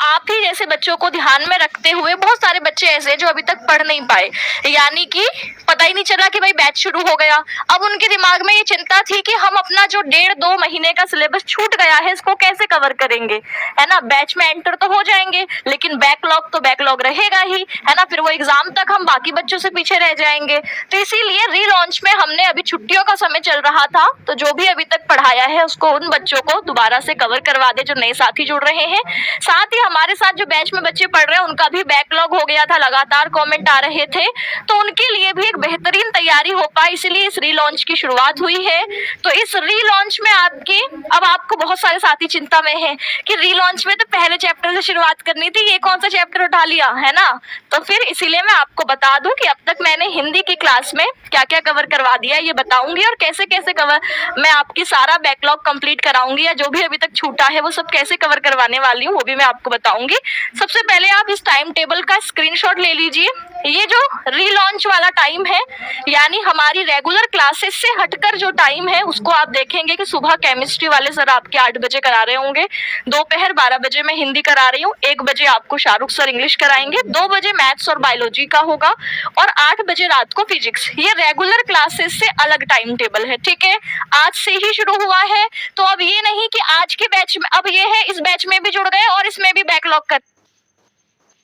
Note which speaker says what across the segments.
Speaker 1: आप ही जैसे बच्चों को ध्यान में रखते हुए बहुत सारे बच्चे ऐसे हैं जो अभी तक पढ़ नहीं पाए, यानी कि पता ही नहीं चला कि भाई बैच शुरू हो गया। अब उनके दिमाग में ये चिंता थी कि हम अपना जो 1.5-2 महीने का सिलेबस छूट गया है इसको कैसे कवर करेंगे, है ना। बैच में एंटर तो हो जाएंगे लेकिन बैकलॉग तो बैकलॉग रहेगा ही, है ना। फिर वो एग्जाम तक हम बाकी बच्चों से पीछे रह जाएंगे। तो इसीलिए रीलॉन्च में हमने, अभी छुट्टियों का समय चल रहा था, तो जो भी अभी तक पढ़ाया है उसको उन बच्चों को दोबारा से कवर करवा दे जो नए साथी जुड़ रहे हैं। साथ ही हमारे साथ जो बैच में बच्चे पढ़ रहे हैं उनका भी बैकलॉग हो गया था, लगातार कमेंट आ रहे थे, तो उनके लिए भी एक बेहतरीन तैयारी हो पाए, इसलिए इस रीलॉन्च की शुरुआत हुई है। तो इस रीलॉन्च में अब आपको बहुत सारे साथी चिंता में हैं कि रीलॉन्च में तो पहले चैप्टर से शुरुआत करनी थी, ये कौन सा चैप्टर उठा लिया, है ना। तो फिर इसीलिए मैं आपको बता दूं कि अब तक मैंने हिंदी की क्लास में क्या क्या कवर करवा दिया ये बताऊंगी, और कैसे कैसे कवर मैं आपकी सारा बैकलॉग कंप्लीट कराऊंगी, या जो भी अभी तक छूटा है वो सब कैसे कवर करवाने वाली हूँ वो भी मैं आपको बताऊंगी। सबसे पहले आप इस टाइम टेबल का स्क्रीनशॉट ले लीजिए। ये जो रीलॉन्च वाला टाइम है, यानी हमारी रेगुलर क्लासेस से हटकर जो टाइम है उसको आप देखेंगे कि सुबह केमिस्ट्री वाले सर आपके 8 बजे करा रहे होंगे, दोपहर 12 बजे मैं हिंदी करा रही हूँ, 1 बजे आपको शाहरुख सर इंग्लिश कराएंगे, 2 बजे मैथ्स और बायोलॉजी का होगा, और 8 बजे रात को फिजिक्स। ये रेगुलर क्लासेस से अलग टाइम टेबल है, ठीक है। आज से ही शुरू हुआ है, तो अब ये नहीं कि आज के बैच में, अब ये है इस बैच में भी जुड़ गए और इसमें भी बैकलॉग कर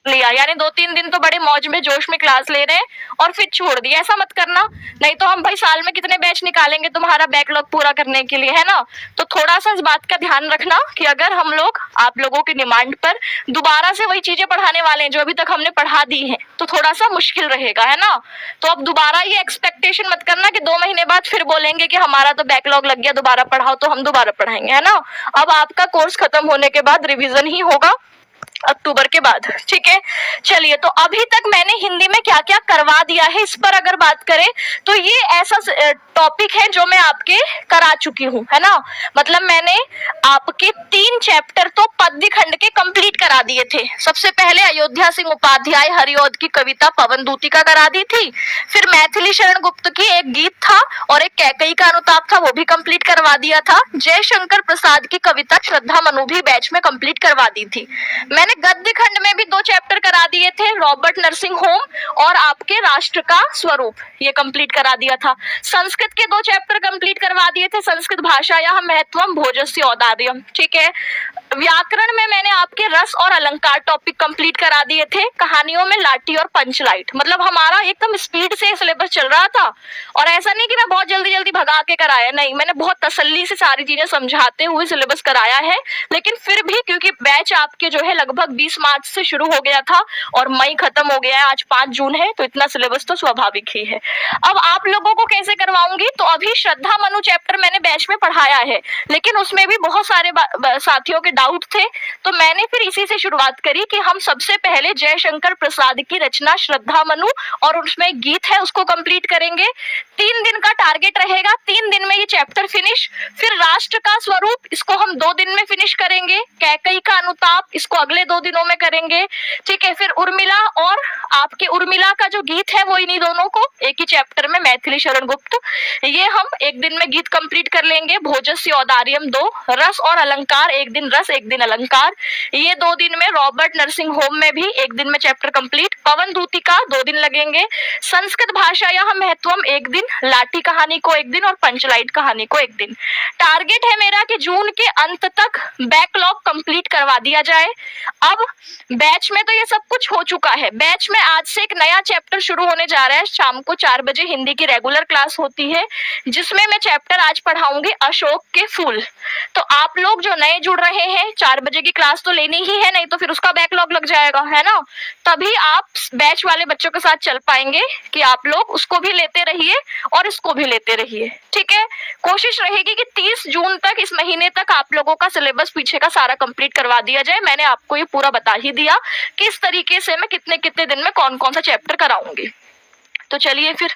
Speaker 1: लिया, यानी 2-3 दिन तो बड़े मौज में जोश में क्लास ले रहे हैं और फिर छोड़ दिया। ऐसा मत करना, नहीं तो हम भाई साल में कितने बैच निकालेंगे तुम्हारा बैकलॉग पूरा करने के लिए, है ना। तो थोड़ा सा इस बात का ध्यान रखना कि अगर हम लोग आप लोगों की डिमांड पर दोबारा से वही चीजें पढ़ाने वाले हैं जो अभी तक हमने पढ़ा दी है, तो थोड़ा सा मुश्किल रहेगा, है ना। तो अब दोबारा ये एक्सपेक्टेशन मत करना कि 2 महीने बाद फिर बोलेंगे कि हमारा तो बैकलॉग लग गया, दोबारा पढ़ाओ, तो हम दोबारा पढ़ाएंगे, है ना। अब आपका कोर्स खत्म होने के बाद रिविजन ही होगा अक्टूबर के बाद, ठीक है। चलिए, तो अभी तक मैंने हिंदी में क्या क्या करवा दिया है इस पर अगर बात करें तो ये ऐसा टॉपिक है जो मैं आपके करा चुकी हूँ, है ना। मतलब मैंने आपके 3 चैप्टर तो पद्य खंड के कंप्लीट करा दिए थे। सबसे पहले अयोध्या सिंह उपाध्याय हरिऔध की कविता पवन दूती का करा दी थी, फिर मैथिली शरण गुप्त की एक गीत था और एक कैकई का अनुताप था, वो भी कंप्लीट करवा दिया था। जयशंकर प्रसाद की कविता श्रद्धा मनु भी बैच में कंप्लीट करवा दी थी। मैंने गद्य खंड में भी 2 चैप्टर करा दिए थे, रॉबर्ट नरसिंह होम और आपके राष्ट्र का स्वरूप, ये कंप्लीट करा दिया था। संस्कृत के 2 चैप्टर कंप्लीट करवा दिए थे, संस्कृत भाषा या महत्वम भोजस्य औदार्यम, ठीक है। व्याकरण में मैंने आपके रस और अलंकार टॉपिक कंप्लीट करा दिए थे। कहानियों में लाठी और पंचलाइट, मतलब हमारा एकदम स्पीड से सिलेबस चल रहा था, और ऐसा नहीं कि मैं बहुत जल्दी जल्दी भगा के कराया, नहीं, मैंने बहुत तसल्ली से सारी चीजें समझाते हुए सिलेबस कराया है। लेकिन फिर भी क्योंकि बैच आपके जो है लगभग 20 मार्च से शुरू हो गया था और मई खत्म हो गया है, आज 5 जून है, तो इतना सिलेबस तो स्वाभाविक ही है। अब आप लोगों को कैसे करवाऊंगी, तो अभी श्रद्धा मनु चैप्टर मैंने बैच में पढ़ाया है, लेकिन उसमें भी बहुत सारे साथियों के डाउट थे, तो मैंने फिर इसी से शुरुआत करी कि हम सबसे पहले जयशंकर प्रसाद की रचना श्रद्धा मनु और उसमें गीत है उसको कंप्लीट करेंगे। 3 दिन का टारगेट रहेगा, 3 दिन में ये चैप्टर फिनिश। फिर राष्ट्र का स्वरूप, इसको हम 2 दिन में फिनिश करेंगे। कैकई का अनुताप, इसको अगले 2 दिनों में करेंगे, ठीक है। फिर उर्मिला और आपके उर्मिला का जो गीत है वो इन्हीं दोनों को एक ही चैप्टर में, मैथिली शरण गुप्त, ये हम 1 दिन में गीत कंप्लीट कर लेंगे। भोजस्य औदार्यम 2, रस और अलंकार 1 दिन रस 1 दिन अलंकार, ये 2 दिन में। रॉबर्ट नरसिंह होम में भी 1 दिन में चैप्टर कंप्लीट। पवन दूती का 2 दिन लगेंगे। संस्कृत भाषा या महत्वम 1 दिन, लाठी कहानी को 1 दिन और पंचलाइट कहानी को 1 दिन। टारगेट है मेरा कि जून के अंत तक बैकलॉग कंप्लीट करवा दिया जाए। अब बैच में तो ये सब कुछ हो चुका है, बैच में आज से एक नया चैप्टर शुरू होने जा रहा है। शाम को 4 बजे हिंदी की रेगुलर क्लास होती है, जिसमें मैं चैप्टर आज पढ़ाऊंगी अशोक के फूल। तो आप लोग जो नए जुड़ रहे हैं, 4 बजे की क्लास तो लेनी ही है, नहीं तो फिर उसका बैकलॉग लग जाएगा, है ना। तभी आप बैच वाले बच्चों के साथ चल पाएंगे कि आप लोग उसको भी लेते रहिए और इसको भी लेते रहिए, ठीक है। कोशिश रहेगी कि 30 जून तक, इस महीने तक आप लोगों का सिलेबस पीछे का सारा कंप्लीट करवा दिया जाए। मैंने आपको ये पूरा बता ही दिया कि इस तरीके से मैं कितने कितने दिन में कौन कौन सा चैप्टर कराऊंगी। तो चलिए फिर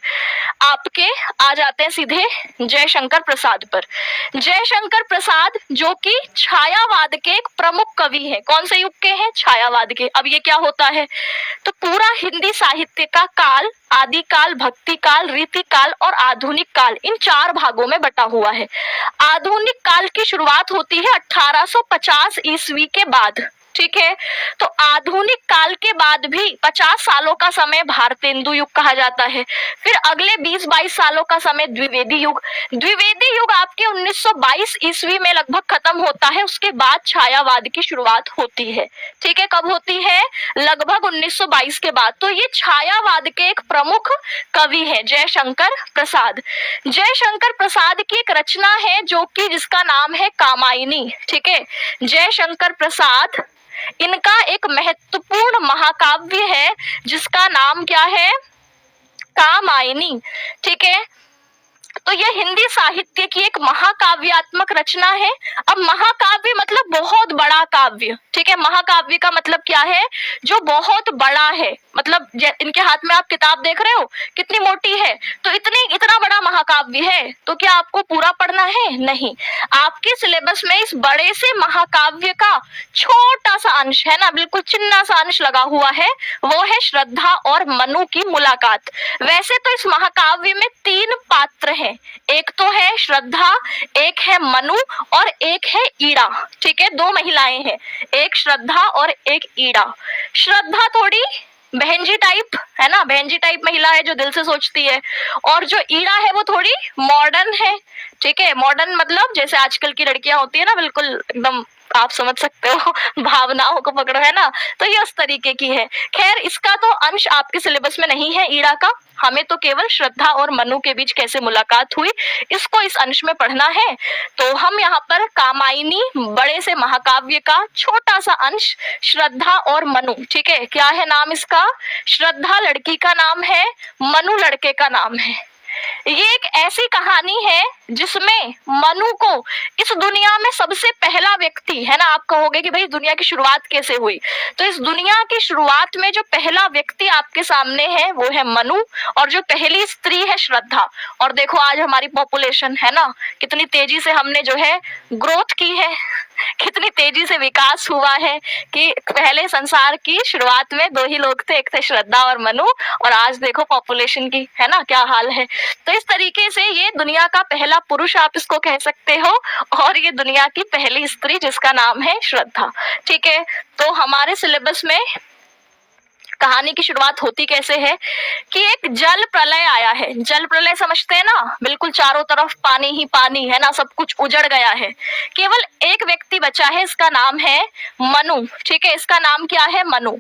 Speaker 1: आपके आ जाते हैं सीधे जयशंकर प्रसाद पर। जयशंकर प्रसाद जो कि छायावाद के एक प्रमुख कवि हैं। कौन से युग के हैं? छायावाद के। अब ये क्या होता है, तो पूरा हिंदी साहित्य का काल, आदि काल, भक्ति काल, रीति काल और आधुनिक काल, इन 4 भागों में बटा हुआ है। आधुनिक काल की शुरुआत होती है 1850 ईस्वी के बाद, ठीक है। तो आधुनिक काल के बाद भी 50 सालों का समय भारतेंदु युग कहा जाता है। फिर अगले 20-22 सालों का समय द्विवेदी युग। द्विवेदी युग आपके 1922 ईस्वी में लगभग खत्म होता है। उसके बाद छायावाद की शुरुआत होती है। ठीक है, कब होती है? लगभग 1922 के बाद। तो ये छायावाद के एक प्रमुख कवि हैं जयशंकर प्रसाद। जयशंकर प्रसाद की एक रचना है जो कि जिसका नाम है कामायनी। ठीक है, जयशंकर प्रसाद, इनका एक महत्वपूर्ण महाकाव्य है जिसका नाम क्या है? कामायनी। ठीक है, तो यह हिंदी साहित्य की एक महाकाव्यात्मक रचना है। अब महाकाव्य मतलब बहुत बड़ा काव्य। ठीक है, महाकाव्य का मतलब क्या है? जो बहुत बड़ा है। मतलब इनके हाथ में आप किताब देख रहे हो कितनी मोटी है, तो इतना बड़ा महाकाव्य है। तो क्या आपको पूरा पढ़ना है? नहीं, आपके सिलेबस में इस बड़े से महाकाव्य का छोटा सा अंश है ना, बिल्कुल चिन्ना सा अंश लगा हुआ है, वो है श्रद्धा और मनु की मुलाकात। वैसे तो इस महाकाव्य में 3 पात्र हैं, एक तो है श्रद्धा, एक है मनु और एक है ईड़ा। ठीक है, 2 महिलाएं हैं, एक श्रद्धा और एक ईड़ा। श्रद्धा थोड़ी बहन जी टाइप है ना, बहन जी टाइप महिला है जो दिल से सोचती है, और जो ईड़ा है वो थोड़ी मॉडर्न है। ठीक है, मॉडर्न मतलब जैसे आजकल की लड़कियां होती है ना, बिल्कुल एकदम आप समझ सकते हो, भावनाओं को पकड़ो, है ना, तो ये उस तरीके की है। खैर, इसका तो अंश आपके सिलेबस में नहीं है ईड़ा का, हमें तो केवल श्रद्धा और मनु के बीच कैसे मुलाकात हुई इसको इस अंश में पढ़ना है। तो हम यहाँ पर कामायनी बड़े से महाकाव्य का छोटा सा अंश श्रद्धा और मनु। ठीक है, क्या है नाम इसका? श्रद्धा लड़की का नाम है, मनु लड़के का नाम है। ये एक ऐसी कहानी है जिसमें मनु को इस दुनिया में सबसे पहला व्यक्ति, है ना, आप कहोगे कि भाई दुनिया की शुरुआत कैसे हुई, तो इस दुनिया की शुरुआत में जो पहला व्यक्ति आपके सामने है वो है मनु, और जो पहली स्त्री है श्रद्धा। और देखो आज हमारी पॉपुलेशन है ना, कितनी तेजी से हमने जो है ग्रोथ की है, कितनी तेजी से विकास हुआ है कि पहले संसार की शुरुआत में 2 ही लोग थे, एक थे श्रद्धा और मनु, और आज देखो पॉपुलेशन की, है ना, क्या हाल है। तो इस तरीके से ये दुनिया का पहला पुरुष आप इसको कह सकते हो, और ये दुनिया की पहली स्त्री जिसका नाम है श्रद्धा। ठीक है, तो हमारे सिलेबस में कहानी की शुरुआत होती कैसे है कि एक जल प्रलय आया है। जल प्रलय समझते हैं ना, बिल्कुल चारों तरफ पानी ही पानी, है ना, सब कुछ उजड़ गया है, केवल एक व्यक्ति बचा है, इसका नाम है मनु। ठीक है, इसका नाम क्या है? मनु।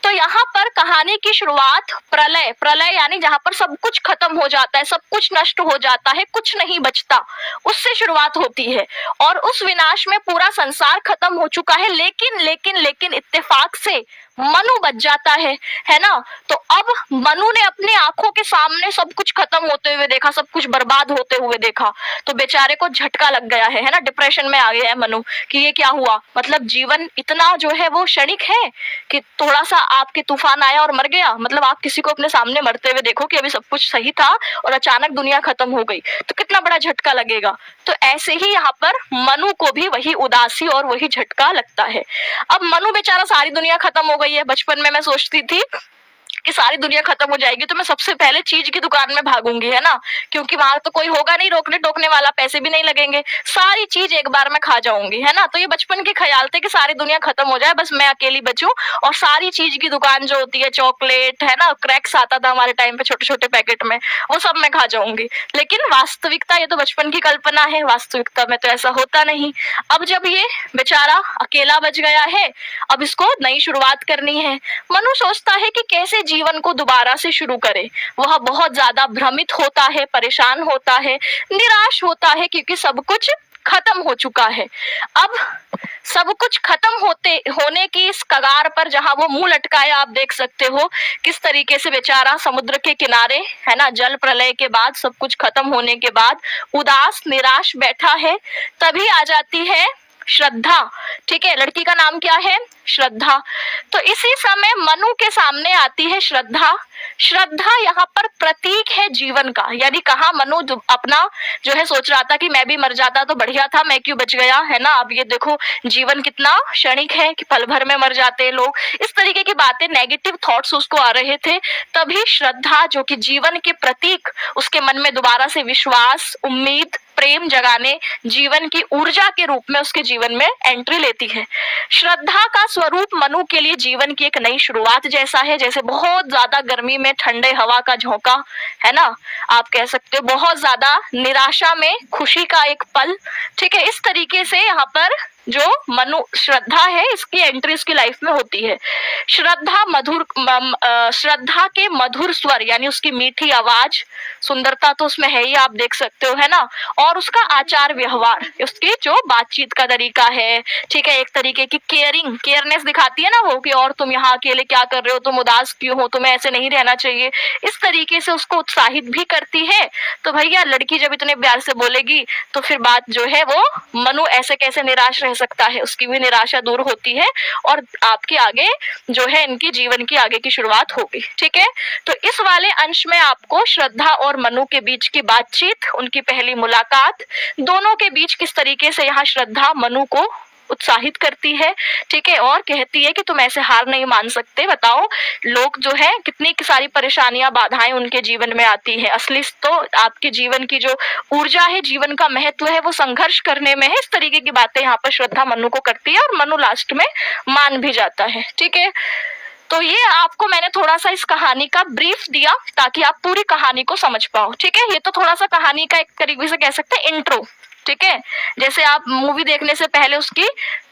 Speaker 1: तो यहाँ पर कहानी की शुरुआत प्रलय, प्रलय यानी जहाँ पर सब कुछ खत्म हो जाता है, सब कुछ नष्ट हो जाता है, कुछ नहीं बचता, उससे शुरुआत होती है। और उस विनाश में पूरा संसार खत्म हो चुका है, लेकिन इत्तेफाक से मनु बच जाता है ना। तो अब मनु ने अपनी आंखों के सामने सब कुछ खत्म होते हुए देखा, सब कुछ बर्बाद होते हुए देखा, तो बेचारे को झटका लग गया है ना, डिप्रेशन में आ गया है मनु कि ये क्या हुआ, मतलब जीवन इतना जो है वो क्षणिक है कि थोड़ा सा आपके तूफान आया और मर गया। मतलब आप किसी को अपने सामने मरते हुए देखो कि अभी सब कुछ सही था और अचानक दुनिया खत्म हो गई, तो कितना बड़ा झटका लगेगा। तो ऐसे ही यहाँ पर मनु को भी वही उदासी और वही झटका लगता है। अब मनु बेचारा, सारी दुनिया खत्म हो गई है। बचपन में मैं सोचती थी कि सारी दुनिया खत्म हो जाएगी तो मैं सबसे पहले चीज की दुकान में भागूंगी, है ना, क्योंकि वहां तो कोई होगा नहीं रोकने टोकने वाला, पैसे भी नहीं लगेंगे, सारी चीज एक बार में खा जाऊंगी, है ना। तो ये बचपन के ख्याल थे कि सारी दुनिया खत्म हो जाए, बस मैं अकेली बचूं और सारी चीज की दुकान जो होती है, चॉकलेट, है ना, क्रैक्स आता था हमारे टाइम पे छोटे छोटे पैकेट में, वो सब मैं खा जाऊंगी। लेकिन वास्तविकता, ये तो बचपन की कल्पना है, वास्तविकता में तो ऐसा होता नहीं। अब जब ये बेचारा अकेला बच गया है, अब इसको नई शुरुआत करनी है। मनु सोचता है कि कैसे जीवन को दोबारा से शुरू करे। वह बहुत ज्यादा भ्रमित होता है, परेशान होता है, निराश होता है, क्योंकि सब कुछ खत्म हो चुका है। अब सब कुछ खत्म होने की इस कगार पर जहां वो मुंह लटकाए, आप देख सकते हो किस तरीके से बेचारा समुद्र के किनारे, है ना, जल प्रलय के बाद, सब कुछ खत्म होने के बाद उदास निराश बैठा है। तभी आ जाती है श्रद्धा। ठीक है, लड़की का नाम क्या है? श्रद्धा। तो इसी समय मनु के सामने आती है श्रद्धा। श्रद्धा यहाँ पर प्रतीक है जीवन का, यानी कहा मनु अपना जो है सोच रहा था कि मैं भी मर जाता तो बढ़िया था, मैं क्यों बच गया, है ना। अब ये देखो जीवन कितना क्षणिक है कि पल भर में मर जाते हैं लोग, इस तरीके की बातें, नेगेटिव थॉट्स उसको आ रहे थे। तभी श्रद्धा जो कि जीवन के प्रतीक, उसके मन में दोबारा से विश्वास, उम्मीद, प्रेम जगाने, जीवन की ऊर्जा के रूप में उसके जीवन में एंट्री लेती है। श्रद्धा का स्वरूप मनु के लिए जीवन की एक नई शुरुआत जैसा है, जैसे बहुत ज्यादा गर्मी में ठंडे हवा का झोंका, है ना, आप कह सकते हो बहुत ज्यादा निराशा में खुशी का एक पल, ठीक है। इस तरीके से यहाँ पर जो मनु श्रद्धा है इसकी एंट्री उसकी लाइफ में होती है। श्रद्धा के मधुर स्वर यानी उसकी मीठी आवाज, सुंदरता तो उसमें है ही, आप देख सकते हो, है ना, और उसका आचार व्यवहार, उसकी जो बातचीत का तरीका है, ठीक है, एक तरीके की केयरनेस दिखाती है ना वो, कि और तुम यहाँ अकेले क्या कर रहे हो, तुम उदास क्यों हो, तुम्हें ऐसे नहीं रहना चाहिए, इस तरीके से उसको उत्साहित भी करती है। तो भैया लड़की जब इतने प्यार से बोलेगी तो फिर बात जो है वो, मनु ऐसे कैसे निराश रह सकता है, उसकी भी निराशा दूर होती है और आपके आगे जो है इनकी जीवन की आगे की शुरुआत होगी, ठीक है। तो इस वाले अंश में आपको श्रद्धा और मनु के बीच की बातचीत, उनकी पहली मुलाकात, दोनों के बीच किस तरीके से यहाँ श्रद्धा मनु को उत्साहित करती है, ठीक है, और कहती है कि तुम ऐसे हार नहीं मान सकते। बताओ लोग जो है कितनी सारी परेशानियां बाधाएं उनके जीवन में आती है, असली तो आपके जीवन की जो ऊर्जा है, जीवन का महत्व है, वो संघर्ष करने में है। इस तरीके की बातें यहाँ पर श्रद्धा मनु को करती है और मनु लास्ट में मान भी जाता है, ठीक है। तो ये आपको मैंने थोड़ा सा इस कहानी का ब्रीफ दिया ताकि आप पूरी कहानी को समझ पाओ, ठीक है। ये तो थोड़ा सा कहानी का एक तरीके से कह सकते हैं इंट्रो, ठीक है। जैसे आप मूवी देखने से पहले उसकी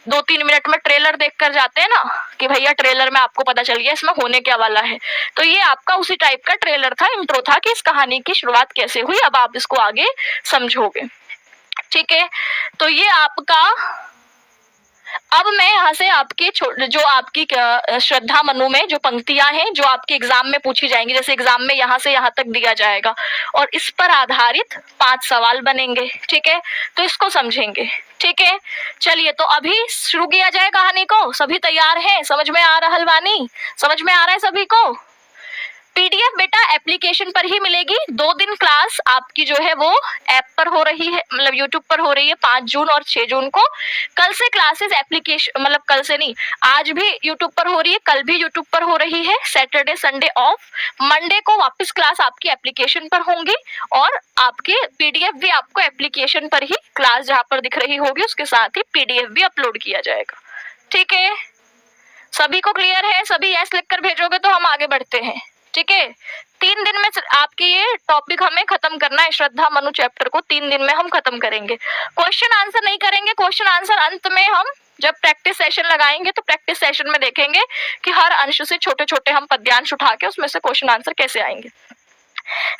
Speaker 1: 2-3 मिनट में ट्रेलर देख कर जाते हैं ना, कि भैया ट्रेलर में आपको पता चल गया इसमें होने क्या वाला है, तो ये आपका उसी टाइप का ट्रेलर था, इंट्रो था कि इस कहानी की शुरुआत कैसे हुई, अब आप इसको आगे समझोगे, ठीक है। तो ये आपका, अब मैं यहाँ से आपके जो आपकी श्रद्धा मनु में जो पंक्तियां हैं जो आपके एग्जाम में पूछी जाएंगी, जैसे एग्जाम में यहाँ से यहाँ तक दिया जाएगा और इस पर आधारित 5 सवाल बनेंगे, ठीक है। तो इसको समझेंगे, ठीक है। चलिए तो अभी शुरू किया जाए कहानी को। सभी तैयार हैं? समझ में आ रहा हलवानी? समझ में आ रहा है सभी को? पीडीएफ बेटा एप्लीकेशन पर ही मिलेगी। 2 दिन क्लास आपकी जो है वो ऐप पर हो रही है, मतलब यूट्यूब पर हो रही है 5 जून और 6 जून को। कल से क्लासेस एप्लीकेशन, मतलब कल से नहीं, आज भी यूट्यूब पर हो रही है, कल भी यूट्यूब पर हो रही है, सैटरडे संडे ऑफ, मंडे को वापस क्लास आपकी एप्लीकेशन पर होंगी और आपके पीडीएफ भी आपको एप्लीकेशन पर ही क्लास जहाँ पर दिख रही होगी उसके साथ ही पीडीएफ भी अपलोड किया जाएगा, ठीक है। सभी को क्लियर है? सभी यस लिखकर भेजोगे तो हम आगे बढ़ते हैं, ठीक है। 3 दिन में आपके ये टॉपिक हमें खत्म करना है, श्रद्धा मनु चैप्टर को 3 दिन में हम खत्म करेंगे। क्वेश्चन आंसर नहीं करेंगे, क्वेश्चन आंसर अंत में हम जब प्रैक्टिस सेशन लगाएंगे तो प्रैक्टिस सेशन में देखेंगे कि हर अंश से छोटे छोटे हम पद्यांश उठा के उसमें से क्वेश्चन आंसर कैसे आएंगे।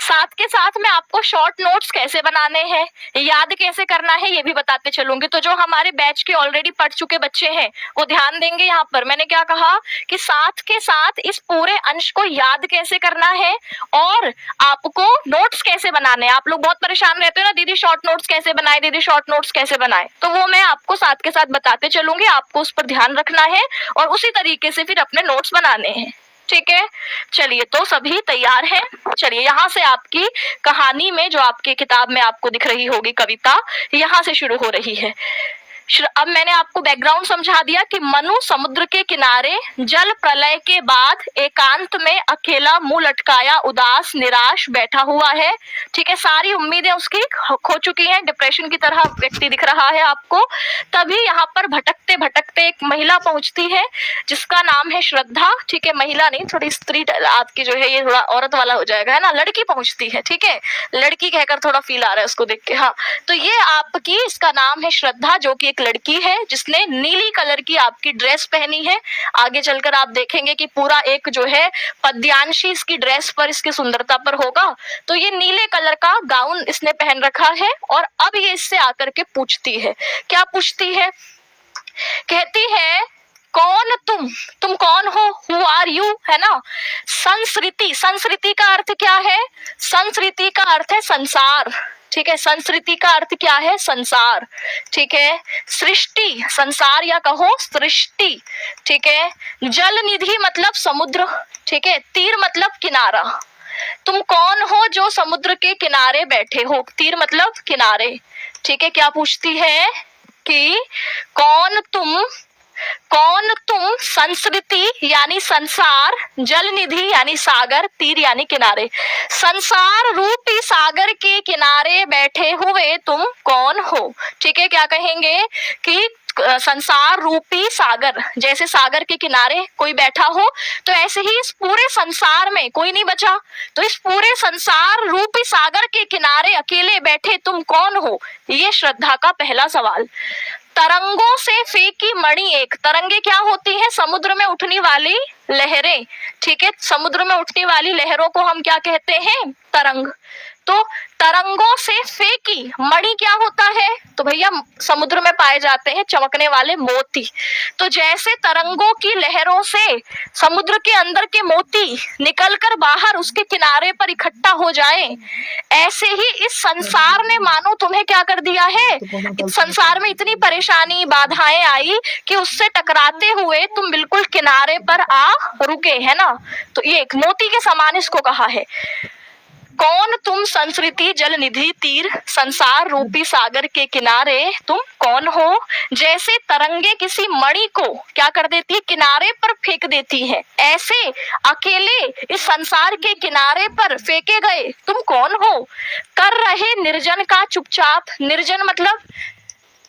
Speaker 1: साथ के साथ मैं आपको शॉर्ट नोट्स कैसे बनाने हैं, याद कैसे करना है, ये भी बताते चलूंगी। तो जो हमारे बैच के ऑलरेडी पढ़ चुके बच्चे हैं वो ध्यान देंगे। यहाँ पर मैंने क्या कहा कि साथ के साथ इस पूरे अंश को याद कैसे करना है और आपको नोट्स कैसे बनाने हैं। आप लोग बहुत परेशान रहते हो ना, दीदी शॉर्ट नोट्स कैसे बनाए, दीदी शॉर्ट नोट्स कैसे बनाए, तो वो मैं आपको साथ के साथ बताते चलूंगी। आपको उस पर ध्यान रखना है और उसी तरीके से फिर अपने नोट्स बनाने हैं, ठीक है। चलिए तो सभी तैयार हैं? चलिए यहाँ से आपकी कहानी में जो आपके किताब में आपको दिख रही होगी कविता, यहाँ से शुरू हो रही है। अब मैंने आपको बैकग्राउंड समझा दिया कि मनु समुद्र के किनारे जल प्रलय के बाद एकांत में अकेला मुंह लटकाया उदास निराश बैठा हुआ है, ठीक है। सारी उम्मीदें उसकी खो चुकी हैं, डिप्रेशन की तरह व्यक्ति दिख रहा है आपको। तभी यहाँ पर भटकते भटकते एक महिला पहुंचती है जिसका नाम है श्रद्धा, ठीक है। महिला नहीं, थोड़ी स्त्री आपकी जो है ये थोड़ा औरत वाला हो जाएगा, है ना। लड़की पहुंचती है, ठीक है, लड़की कहकर थोड़ा फील आ रहा है उसको देख के। हाँ, तो ये आपकी, इसका नाम है श्रद्धा, जो कि लड़की है जिसने नीली कलर की आपकी ड्रेस पहनी है। आगे चलकर आप देखेंगे कि पूरा एक जो है पद्यांशी इसकी ड्रेस पर, इसकी सुंदरता पर होगा। तो ये नीले कलर का गाउन इसने पहन रखा है और अब ये इससे आकर के पूछती है। क्या पूछती है? कहती है कौन तुम कौन हो, हु आर यू, है ना। संस्कृति, संस्कृति का अर्थ क्या है? संस्कृति का अर्थ है संसार, ठीक है। संस्कृति का अर्थ क्या है? संसार, ठीक है। सृष्टि, संसार या कहो सृष्टि, ठीक है। जल निधि मतलब समुद्र, ठीक है। तीर मतलब किनारा। तुम कौन हो जो समुद्र के किनारे बैठे हो, तीर मतलब किनारे, ठीक है। क्या पूछती है कि कौन तुम कौन तुम संस्कृति यानी संसार, जल निधि यानी सागर, तीर यानी किनारे। संसार रूपी सागर के किनारे बैठे हुए तुम कौन हो। ठीक है, क्या कहेंगे कि संसार रूपी सागर, जैसे सागर के किनारे कोई बैठा हो तो ऐसे ही इस पूरे संसार में कोई नहीं बचा, तो इस पूरे संसार रूपी सागर के किनारे अकेले बैठे तुम कौन हो, ये श्रद्धा का पहला सवाल। तरंगों से फेंकी मणि एक, तरंगे क्या होती हैं, समुद्र में उठने वाली लहरें। ठीक है, समुद्र में उठने वाली लहरों को हम क्या कहते हैं, तरंग। तो तरंगों से फेंकी मणि क्या होता है, तो भैया समुद्र में पाए जाते हैं चमकने वाले मोती। तो जैसे तरंगों की लहरों से समुद्र के अंदर के मोती निकलकर बाहर उसके किनारे पर इकट्ठा हो जाए, ऐसे ही इस संसार ने मानो तुम्हें क्या कर दिया है, इस संसार में इतनी परेशानी बाधाएं आई कि उससे टकराते हुए तुम बिल्कुल किनारे पर आ रुके, है ना। तो ये एक मोती के समान इसको कहा है। कौन तुम संस्कृति जल निधि तीर, संसार रूपी सागर के किनारे तुम कौन हो। जैसे तरंगे किसी मणि को क्या कर देती है, किनारे पर फेंक देती है, ऐसे अकेले इस संसार के किनारे पर फेंके गए तुम कौन हो। कर रहे निर्जन का चुपचाप, निर्जन मतलब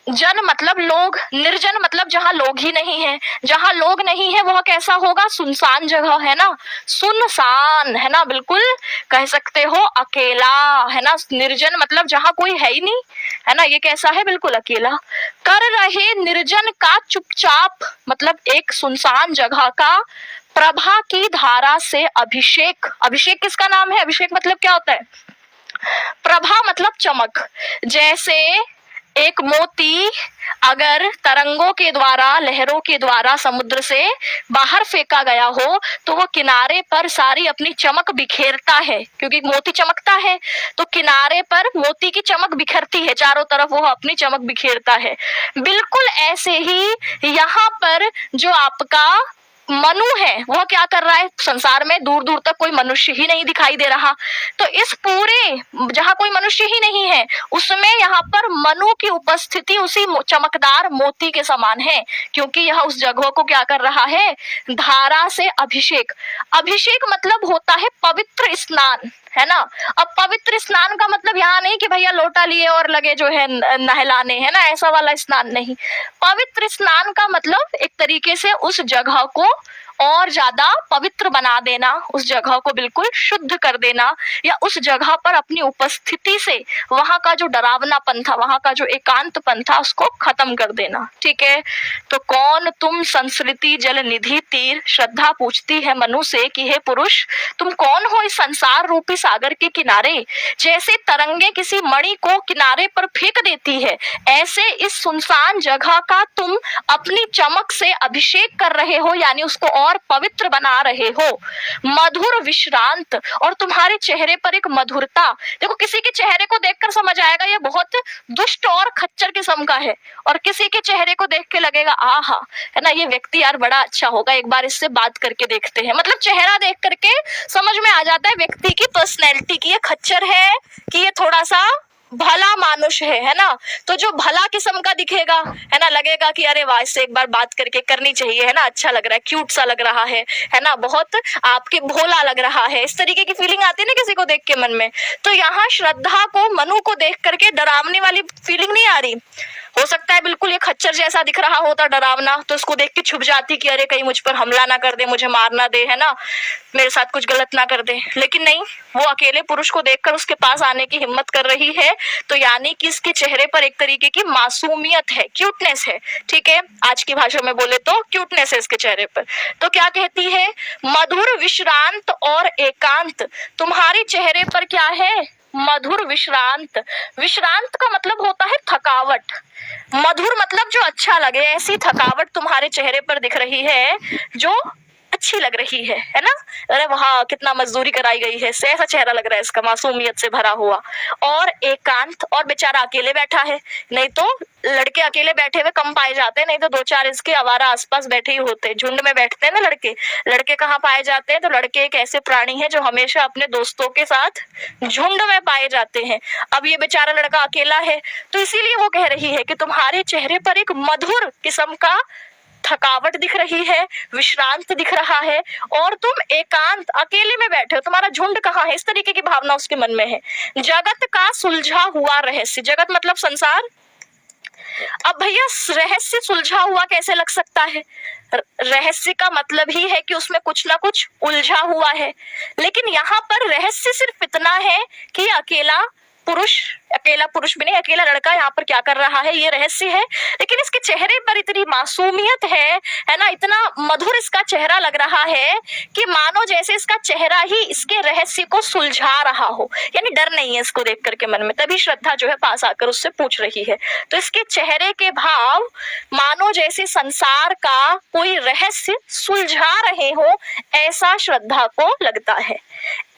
Speaker 1: जन मतलब लोग, निर्जन मतलब जहां लोग ही नहीं है, जहां लोग नहीं है वह कैसा होगा, सुनसान जगह, है ना, सुनसान, है ना, बिल्कुल कह सकते हो अकेला, है ना। निर्जन मतलब जहां कोई है ही नहीं, है ना, ये कैसा है, बिल्कुल अकेला। कर रहे निर्जन का चुपचाप मतलब एक सुनसान जगह का, प्रभा की धारा से अभिषेक, अभिषेक किसका नाम है, अभिषेक मतलब क्या होता है, प्रभा मतलब चमक। जैसे एक मोती अगर तरंगों के द्वारा, लहरों के द्वारा समुद्र से बाहर फेंका गया हो तो वो किनारे पर सारी अपनी चमक बिखेरता है, क्योंकि मोती चमकता है, तो किनारे पर मोती की चमक बिखरती है, चारों तरफ वो अपनी चमक बिखेरता है। बिल्कुल ऐसे ही यहाँ पर जो आपका मनु है वह क्या कर रहा है, संसार में दूर दूर तक कोई मनुष्य ही नहीं दिखाई दे रहा, तो इस पूरे जहां कोई मनुष्य ही नहीं है उसमें यहाँ पर मनु की उपस्थिति उसी चमकदार मोती के समान है, क्योंकि यह उस जगह को क्या कर रहा है, धारा से अभिषेक। अभिषेक मतलब होता है पवित्र स्नान, है ना। अब पवित्र स्नान का मतलब यहाँ नहीं कि भैया लोटा लिए और लगे जो है नहलाने, है ना, ऐसा वाला स्नान नहीं। पवित्र स्नान का मतलब एक तरीके से उस जगह को और ज्यादा पवित्र बना देना, उस जगह को बिल्कुल शुद्ध कर देना, या उस जगह पर अपनी उपस्थिति से वहां का जो डरावनापन था, वहां का जो एकांतपन था उसको खत्म कर देना। ठीक है, तो कौन तुम संस्कृति जल निधि तीर, श्रद्धा पूछती है मनु से कि हे पुरुष तुम कौन हो इस संसार रूपी सागर के किनारे। जैसे तरंगे किसी मणि को किनारे पर फेंक देती है, ऐसे इस सुनसान जगह का तुम अपनी चमक से अभिषेक कर रहे हो, यानी उसको और पवित्र बना रहे हो। मधुर विश्रांत, और तुम्हारे चेहरे पर एक मधुरता, देखो किसी के चेहरे को देखकर समझ आएगा ये बहुत दुष्ट और खच्चर किस्म का है, और किसी के चेहरे को देख के लगेगा आहा, है ना, ये व्यक्ति यार बड़ा अच्छा होगा, एक बार इससे बात करके देखते हैं। मतलब चेहरा देख करके समझ में आ जाता है व्यक्ति की पर्सनैलिटी की, ये खच्चर है कि ये थोड़ा सा भला मानुष है ना। तो जो भला किस्म का दिखेगा, है ना, लगेगा कि अरे वाह इससे एक बार बात करके करनी चाहिए, है ना, अच्छा लग रहा है, क्यूट सा लग रहा है ना, बहुत आपके भोला लग रहा है, इस तरीके की फीलिंग आती है ना किसी को देख के मन में। तो यहाँ श्रद्धा को, मनु को देख करके डरावने वाली फीलिंग नहीं आ रही। हो सकता है बिल्कुल ये खच्चर जैसा दिख रहा होता डरावना, तो उसको देख के छुप जाती कि अरे कहीं मुझ पर हमला ना कर दे, मुझे मार ना दे, है ना, मेरे साथ कुछ गलत ना कर दे। लेकिन नहीं, वो अकेले पुरुष को देखकर उसके पास आने की हिम्मत कर रही है, तो यानी कि इसके चेहरे पर एक तरीके की मासूमियत है, क्यूटनेस है। ठीक है, आज की भाषा में बोले तो क्यूटनेस है इसके चेहरे पर। तो क्या कहती है, मधुर विश्रांत और एकांत, तुम्हारे चेहरे पर क्या है, मधुर विश्रांत। विश्रांत का मतलब होता है थकावट, मधुर मतलब जो अच्छा लगे, ऐसी थकावट तुम्हारे चेहरे पर दिख रही है जो अच्छी लग रही है ना। अरे वहाँ कितना मजदूरी कराई गई है, ऐसा चेहरा लग रहा है इसका, मासूमियत से भरा हुआ। और एकांत, और बेचारा अकेले बैठा है, नहीं तो लड़के अकेले बैठे हुए कम पाए जाते हैं, नहीं तो दो चार इसके आवारा आसपास बैठे ही होते हैं, झुंड में बैठते हैं ना लड़के। लड़के कहाँ पाए जाते हैं, तो लड़के एक ऐसे प्राणी है जो हमेशा अपने दोस्तों के साथ झुंड में पाए जाते हैं। अब ये बेचारा लड़का अकेला है, तो इसीलिए वो कह रही है कि तुम्हारे चेहरे पर एक मधुर किस्म का थकावट दिख रही है, विश्रांत दिख रहा है, और तुम एकांत अकेले में बैठे हो, तुम्हारा झुंड कहाँ है, इस तरीके की भावना उसके मन में है। जगत का सुलझा हुआ रहस्य, जगत मतलब संसार। अब भैया रहस्य सुलझा हुआ कैसे लग सकता है? रहस्य का मतलब ही है कि उसमें कुछ ना कुछ उलझा हुआ है, लेकिन यहाँ पर रहस्य सिर्फ इतना है कि अकेला पुरुष भी नहीं, अकेला लड़का यहाँ पर क्या कर रहा है, ये रहस्य है। लेकिन इसके चेहरे पर इतनी मासूमियत है ना, इतना मधुर इसका चेहरा लग रहा है कि मानो जैसे इसका चेहरा ही इसके रहस्य को सुलझा रहा हो, यानी डर नहीं है इसको देख करके मन में। तभी श्रद्धा जो है पास आकर उससे पूछ रही है। तो इसके चेहरे के भाव मानो जैसे संसार का कोई रहस्य सुलझा रहे हो, ऐसा श्रद्धा को लगता है।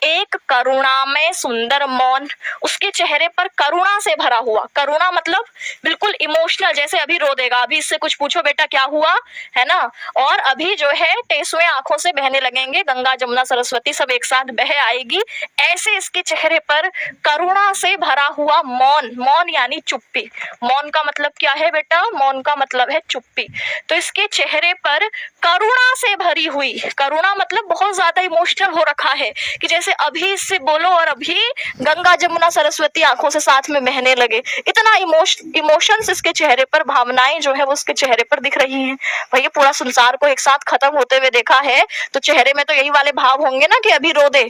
Speaker 1: एक करुणामय सुंदर मौन, उसके चेहरे पर करुणा से भरा हुआ, करुणा मतलब बिल्कुल इमोशनल, जैसे अभी रो देगा, अभी इससे कुछ पूछो बेटा क्या हुआ, है ना, और अभी जो है टेसुए आंखों से बहने लगेंगे, गंगा जमुना सरस्वती सब एक साथ बह आएगी, ऐसे इसके चेहरे पर करुणा से भरा हुआ मौन। मौन यानी चुप्पी। मौन का मतलब क्या है बेटा? मौन का मतलब है चुप्पी। तो इसके चेहरे पर करुणा से भरी हुई, करुणा मतलब बहुत ज्यादा इमोशनल हो रखा है कि जैसे अभी इससे बोलो और अभी गंगा जमुना सरस्वती आंखों से साथ में बहने लगे, इतना इमोशंस इसके चेहरे पर, भावनाएं जो है वो उसके चेहरे पर दिख रही हैं। भैया पूरा संसार को एक साथ खत्म होते हुए देखा है तो चेहरे में तो यही वाले भाव होंगे ना कि अभी रो दे।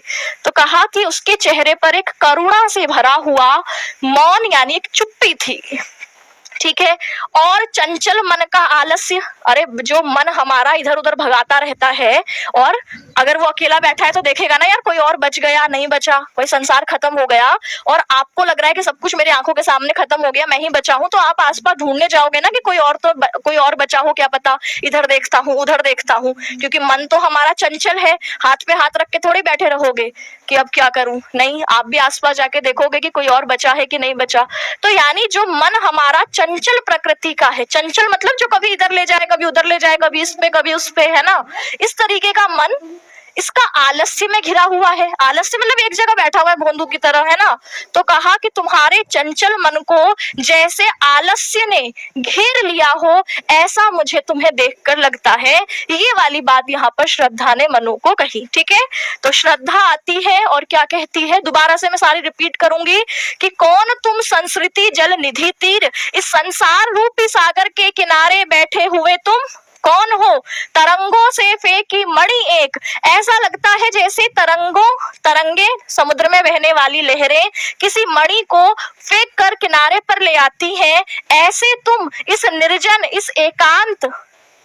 Speaker 1: तो कहा कि उसके चेहरे पर एक करुणा से भरा हुआ मौन यानी एक चुप्पी थी, ठीक है। और चंचल मन का आलस्य, अरे जो मन हमारा इधर उधर भगाता रहता है, और अगर वो अकेला बैठा है तो देखेगा ना यार कोई और बच गया, नहीं बचा, कोई संसार खत्म हो गया, और आपको लग रहा है कि सब कुछ मेरे आंखों के सामने खत्म हो गया, मैं ही बचा हूं, तो आप आसपास ढूंढने जाओगे ना कि कोई और बचा हो, क्या पता, इधर देखता हूँ उधर देखता हूँ, क्योंकि मन तो हमारा चंचल है। हाथ पे हाथ रख के थोड़ी बैठे रहोगे कि अब क्या करूं, नहीं, आप भी आसपास जाके देखोगे कि कोई और बचा है कि नहीं बचा। तो यानी जो मन हमारा चंचल प्रकृति का है, चंचल मतलब जो कभी इधर ले जाए कभी उधर ले जाए, कभी इस पे कभी उस पे, है ना, इस तरीके का मन इसका आलस्य में घिरा हुआ है। आलस्य मतलब एक जगह बैठा हुआ है भोंदू की तरह, है ना। तो कहा कि तुम्हारे चंचल मन को जैसे आलस्य ने घेर लिया हो, ऐसा मुझे तुम्हें देखकर लगता है। ये वाली बात यहाँ पर श्रद्धा ने मनु को कही, ठीक है। तो श्रद्धा आती है और क्या कहती है, दोबारा से मैं सारी रिपीट करूंगी कि कौन तुम संस्कृति जल निधि तीर, इस संसार रूपी सागर के किनारे बैठे हुए तुम कौन हो? तरंगों से फेंकी मणि एक, ऐसा लगता है जैसे तरंगे समुद्र में बहने वाली लहरें किसी मणि को फेंक कर किनारे पर ले आती हैं, ऐसे तुम इस निर्जन, इस एकांत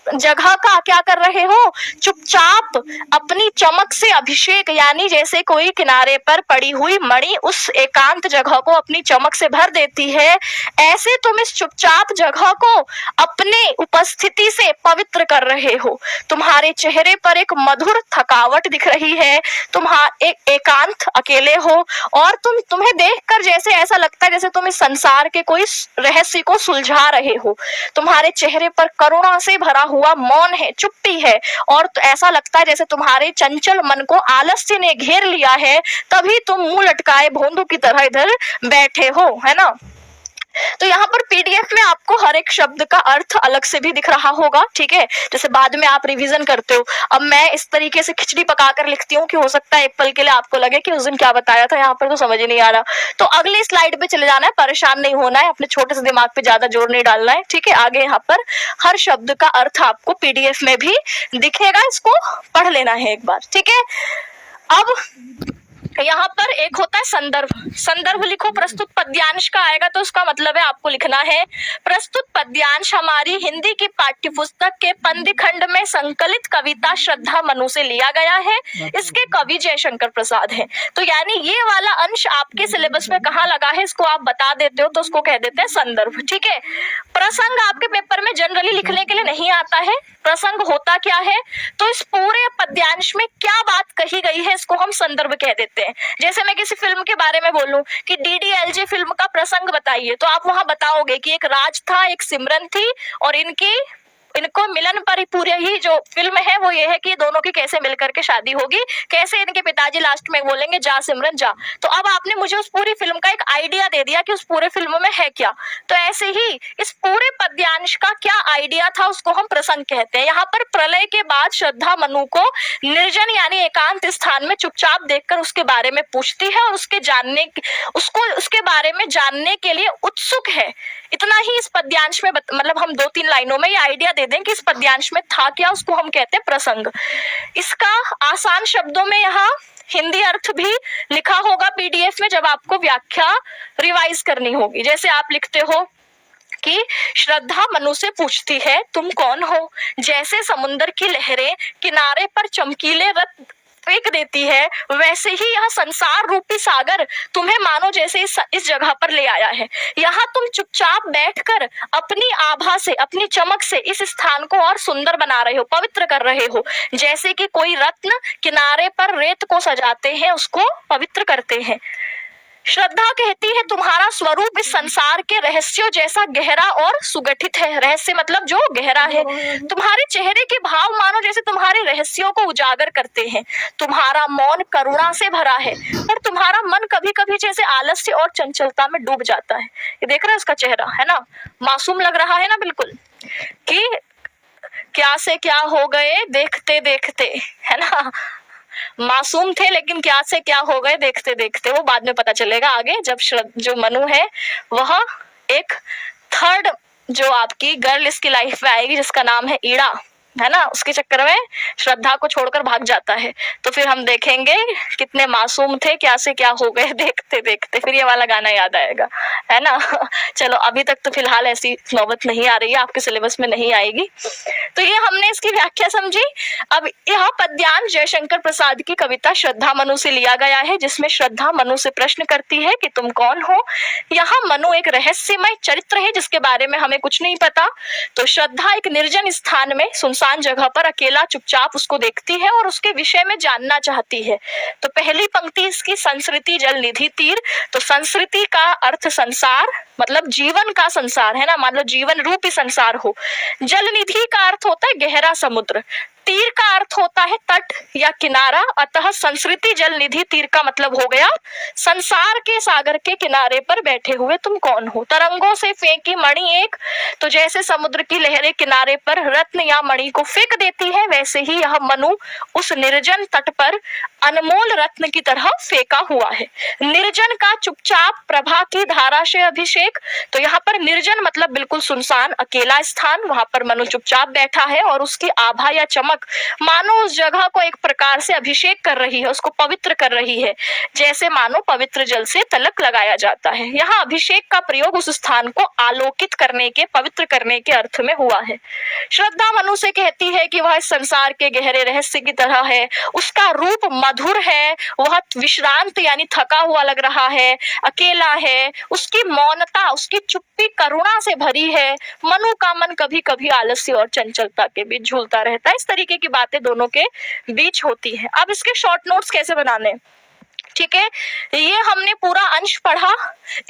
Speaker 1: जगह का क्या कर रहे हो? चुपचाप अपनी चमक से अभिषेक, यानी जैसे कोई किनारे पर पड़ी हुई मणि उस एकांत जगह को अपनी चमक से भर देती है, ऐसे तुम इस चुपचाप जगह को अपने उपस्थिति से पवित्र कर रहे हो। तुम्हारे चेहरे पर एक मधुर थकावट दिख रही है, तुम्हारे एकांत अकेले हो, और तुम्हें देखकर जैसे ऐसा लगता है जैसे तुम इस संसार के कोई रहस्य को सुलझा रहे हो। तुम्हारे चेहरे पर करुणा से भरा हुआ मौन है, चुप्पी है, और ऐसा लगता है जैसे तुम्हारे चंचल मन को आलस्य ने घेर लिया है, तभी तुम मुंह लटकाए भोंदू की तरह इधर बैठे हो, है ना। तो यहाँ पर पीडीएफ में आपको हर एक शब्द का अर्थ अलग से भी दिख रहा होगा, ठीक है, जैसे बाद में आप रिवीजन करते हो। अब मैं इस तरीके से खिचड़ी पकाकर लिखती हूँ कि हो सकता है एक पल के लिए आपको लगे कि उस दिन क्या बताया था, यहाँ पर तो समझ ही नहीं आ रहा। तो अगली स्लाइड पे चले जाना है, परेशान नहीं होना है, अपने छोटे से दिमाग पे ज्यादा जोर नहीं डालना है, ठीक है। आगे यहाँ पर हर शब्द का अर्थ आपको पीडीएफ में भी दिखेगा, इसको पढ़ लेना है एक बार, ठीक है। अब यहाँ पर एक होता है संदर्भ। संदर्भ लिखो, प्रस्तुत पद्यांश का आएगा तो उसका मतलब है आपको लिखना है प्रस्तुत पद्यांश हमारी हिंदी की पाठ्य पुस्तक के पंद्यखंड में संकलित कविता श्रद्धा मनु से लिया गया है। इसके कवि जयशंकर प्रसाद हैं। तो यानी ये वाला अंश आपके सिलेबस में कहाँ लगा है, इसको आप बता देते हो तो उसको कह देते हैं संदर्भ, ठीक है। प्रसंग आपके पेपर में जनरली लिखने के लिए नहीं आता है। प्रसंग होता क्या है, तो इस पूरे पद्यांश में क्या बात कही गई है, इसको हम संदर्भ कह देते हैं। जैसे मैं किसी फिल्म के बारे में बोलूं कि डीडीएलजे फिल्म का प्रसंग बताइए, तो आप वहां बताओगे कि एक राज था, एक सिमरन थी, और इनकी इनको मिलन पर ही पूरी ही जो फिल्म है वो ये है कि दोनों की कैसे मिलकर के शादी होगी, कैसे इनके पिताजी लास्ट में बोलेंगे जा सिमरन जा। तो अब आपने मुझे उस पूरी फिल्म का एक आइडिया दे दिया कि उस पूरे फिल्म में है क्या। तो ऐसे ही इस पूरे पद्यांश का क्या आइडिया था उसको हम प्रसंग कहते हैं। यहाँ पर प्रलय के बाद श्रद्धा मनु को निर्जन यानी एकांत स्थान में चुपचाप देखकर उसके बारे में पूछती है और उसके बारे में जानने के लिए उत्सुक है। इतना ही इस पद्यांश में मतलब हम 2-3 लाइनों में ये आइडिया दे दें कि इस पद्यांश में था क्या, उसको हम कहते हैं प्रसंग। इसका आसान शब्दों में यहाँ हिंदी अर्थ भी लिखा होगा पीडीएफ में जब आपको व्याख्या रिवाइज करनी होगी। जैसे आप लिखते हो कि श्रद्धा मनु से पूछती है तुम कौन हो, जैसे समुद्र की लहरें किनारे पर चमकीले रत्न फेंक देती है, वैसे ही यह संसार रूपी सागर तुम्हें मानो जैसे इस जगह पर ले आया है। यहाँ तुम चुपचाप बैठकर अपनी आभा से, अपनी चमक से इस स्थान को और सुंदर बना रहे हो, पवित्र कर रहे हो, जैसे कि कोई रत्न किनारे पर रेत को सजाते हैं, उसको पवित्र करते हैं। श्रद्धा कहती है तुम्हारा स्वरूप इस संसार के रहस्यों जैसा गहरा और सुगठित है। रहस्य मतलब जो गहरा है। तुम्हारे चेहरे के भाव मानो जैसे तुम्हारे रहस्यों को उजागर करते हैं। तुम्हारा मौन करुणा से भरा है, पर तुम्हारा मन कभी कभी जैसे आलस्य और चंचलता में डूब जाता है। ये देख रहे हो उसका चेहरा, है ना, मासूम लग रहा है ना, बिल्कुल, कि क्या से क्या हो गए देखते देखते, है ना, मासूम थे लेकिन क्या से क्या हो गए देखते देखते। वो बाद में पता चलेगा आगे, जब जो मनु है वह एक थर्ड जो आपकी गर्ल इसकी लाइफ में आएगी जिसका नाम है ईड़ा, है ना, उसके चक्कर में श्रद्धा को छोड़कर भाग जाता है। तो फिर हम देखेंगे कितने मासूम थे, क्या से क्या हो गए देखते देखते, फिर ये वाला गाना याद आएगा, है ना। चलो अभी तक तो फिलहाल ऐसी नौबत नहीं आ रही है, आपके सिलेबस में नहीं आएगी। तो ये हमने इसकी व्याख्या समझी। अब यह पद्यांश जयशंकर प्रसाद की कविता श्रद्धा मनु से लिया गया है, जिसमें श्रद्धा मनु से प्रश्न करती है कि तुम कौन हो। यहाँ मनु एक रहस्यमय चरित्र है जिसके बारे में हमें कुछ नहीं पता। तो श्रद्धा एक निर्जन स्थान में सुनसान जगह पर अकेला चुपचाप उसको देखती है और उसके विषय में जानना चाहती है। तो पहली पंक्ति इसकी संस्कृति जल निधि तीर। तो संस्कृति का अर्थ संसार, मतलब जीवन का संसार, है ना, मान लो जीवन रूपी संसार हो। जल निधि का अर्थ होता है गहरा समुद्र। तीर का अर्थ होता है तट या किनारा, अतः संस्कृति जल निधि तीर का मतलब हो गया संसार के सागर के किनारे पर बैठे हुए तुम कौन हो। तरंगों से फेंकी मणि एक। तो जैसे समुद्र की लहरें किनारे पर रत्न या मणि को फेंक देती है, वैसे ही यह मनु उस निर्जन तट पर अनमोल रत्न की तरह फेंका हुआ है। निर्जन का चुपचाप प्रभा की धारा से अभिषेक। तो यहाँ पर निर्जन मतलब बिल्कुल सुनसान अकेला स्थान, वहां पर मनु चुपचाप बैठा है और उसकी आभा या चमक मानो उस जगह को एक प्रकार से अभिषेक कर रही है, उसको पवित्र कर रही है, जैसे मानो पवित्र जल से तिलक लगाया जाता है। यहाँ अभिषेक का प्रयोग उस स्थान को आलोकित करने के, पवित्र करने के अर्थ में हुआ है। श्रद्धा मनु से कहती है कि वह इस संसार के गहरे रहस्य की तरह है, उसका रूप मधुर है, वह विश्रांत यानी थका हुआ लग रहा है, अकेला है, उसकी मौनता, उसकी चुप्पी करुणा से भरी है। मनु का मन कभी कभी आलस्य और चंचलता के बीच झूलता रहता है। इस तरीके की बातें दोनों के बीच होती है। अब इसके शॉर्ट नोट्स कैसे बनाने, ठीक है, ये हमने पूरा अंश पढ़ा।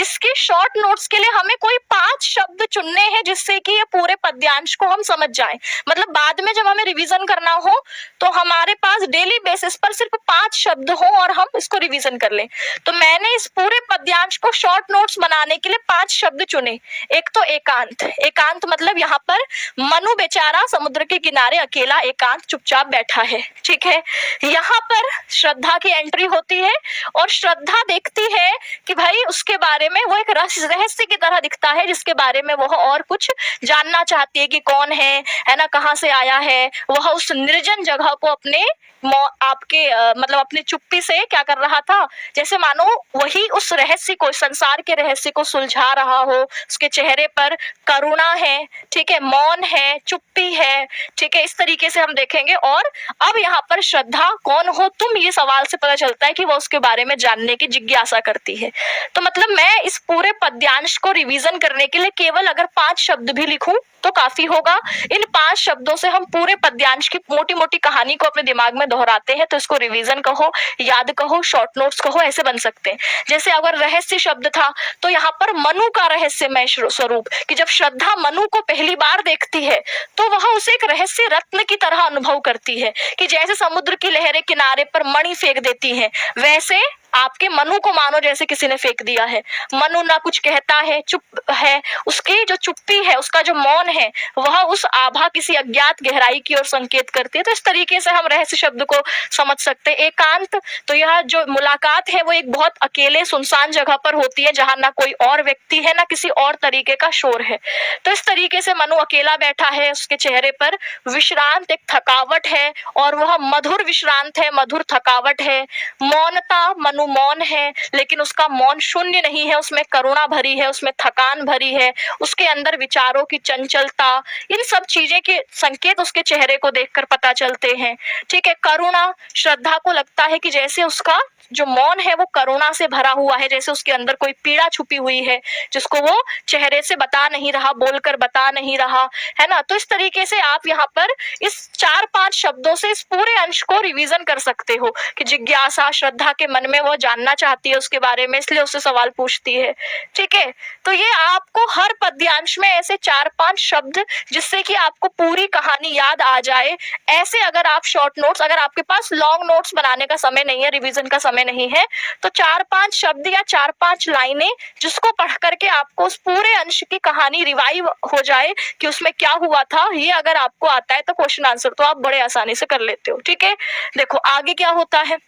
Speaker 1: इसके शॉर्ट नोट्स के लिए हमें कोई 5 शब्द चुनने हैं जिससे कि ये पूरे पद्यांश को हम समझ जाएं। मतलब बाद में जब हमें रिवीजन करना हो तो हमारे पास डेली बेसिस पर सिर्फ 5 शब्द हो और हम इसको रिवीजन कर लें। तो मैंने इस पूरे पद्यांश को शॉर्ट नोट्स बनाने के लिए 5 शब्द चुने। एक तो एकांत। एकांत मतलब यहाँ पर मनु बेचारा समुद्र के किनारे अकेला एकांत चुपचाप बैठा है, ठीक है। यहाँ पर श्रद्धा की एंट्री होती है और श्रद्धा देखती है कि भाई उसके बारे में वो एक रहस्य की तरह दिखता है, जिसके बारे में वह और कुछ जानना चाहती है कि कौन है ना, कहाँ से आया है। वह उस निर्जन जगह को अपने मतलब अपनी चुप्पी से क्या कर रहा था, जैसे मानो वही उस रहस्य को, संसार के रहस्य को सुलझा रहा हो। उसके चेहरे पर करुणा है, ठीक है, मौन है, चुप्पी है, ठीक है, इस तरीके से हम देखेंगे। और अब यहाँ पर श्रद्धा कौन हो तुम, ये सवाल से पता चलता है कि वो उसके बारे में जानने की जिज्ञासा करती है। तो मतलब मैं इस पूरे पद्यांश को रिवीजन करने के लिए केवल अगर 5 शब्द भी लिखूं तो काफी होगा। इन 5 शब्दों से हम पूरे पद्यांश की मोटी मोटी कहानी को अपने दिमाग में दोहराते हैं तो इसको रिवीजन कहो, याद कहो, शॉर्ट नोट्स कहो, ऐसे बन सकते हैं। जैसे अगर रहस्य शब्द था तो यहाँ पर मनु का रहस्यमय स्वरूप, कि जब श्रद्धा मनु को पहली बार देखती है तो वह उसे एक रहस्य रत्न की तरह अनुभव करती है, कि जैसे समुद्र की लहरें किनारे पर मणि फेंक देती हैं, वैसे आपके मनु को मानो जैसे किसी ने फेंक दिया है। मनु ना कुछ कहता है, चुप है, उसकी जो चुप्पी है, उसका जो मौन है, वह उस आभा किसी अज्ञात गहराई की ओर संकेत करती है। तो इस तरीके से हम रहस्य शब्द को समझ सकते हैं। एकांत, तो यह जो मुलाकात है वो एक बहुत अकेले सुनसान जगह पर होती है जहां ना कोई और व्यक्ति है, ना किसी और तरीके का शोर है। तो इस तरीके से मनु अकेला बैठा है, उसके चेहरे पर विश्रांत एक थकावट है और वह मधुर विश्रांत है, मधुर थकावट है। मौनता, मनु मौन है लेकिन उसका मौन शून्य नहीं है, उसमें करुणा भरी है, उसमें थकान भरी है, उसके अंदर विचारों की चंचलता, इन सब चीजें के संकेत उसके चेहरे को देखकर पता चलते हैं। ठीक है। करुणा, श्रद्धा को लगता है कि जैसे उसका जो मौन है वो करुणा से भरा हुआ है, जैसे उसके अंदर कोई पीड़ा छुपी हुई है जिसको वो चेहरे से बता नहीं रहा, बोलकर बता नहीं रहा, है ना। तो इस तरीके से आप यहाँ पर इस 4-5 शब्दों से इस पूरे अंश को रिवीजन कर सकते हो कि जिज्ञासा, श्रद्धा के मन में वो जानना चाहती है उसके बारे में, इसलिए उससे सवाल पूछती है। ठीक है। तो ये आपको हर पद्यांश में ऐसे 4-5 शब्द, जिससे कि आपको पूरी कहानी याद आ जाए, ऐसे अगर आप शॉर्ट नोट्स, अगर आपके पास लॉन्ग नोट्स बनाने का समय नहीं है, रिवीजन का समय नहीं है, तो 4-5 शब्द या 4-5 लाइनें जिसको पढ़ करके आपको उस पूरे अंश की कहानी रिवाइव हो जाए कि उसमें क्या हुआ था, ये अगर आपको आता है तो क्वेश्चन आंसर तो आप बड़े आसानी से कर लेते हो। ठीक है। देखो आगे क्या होता है।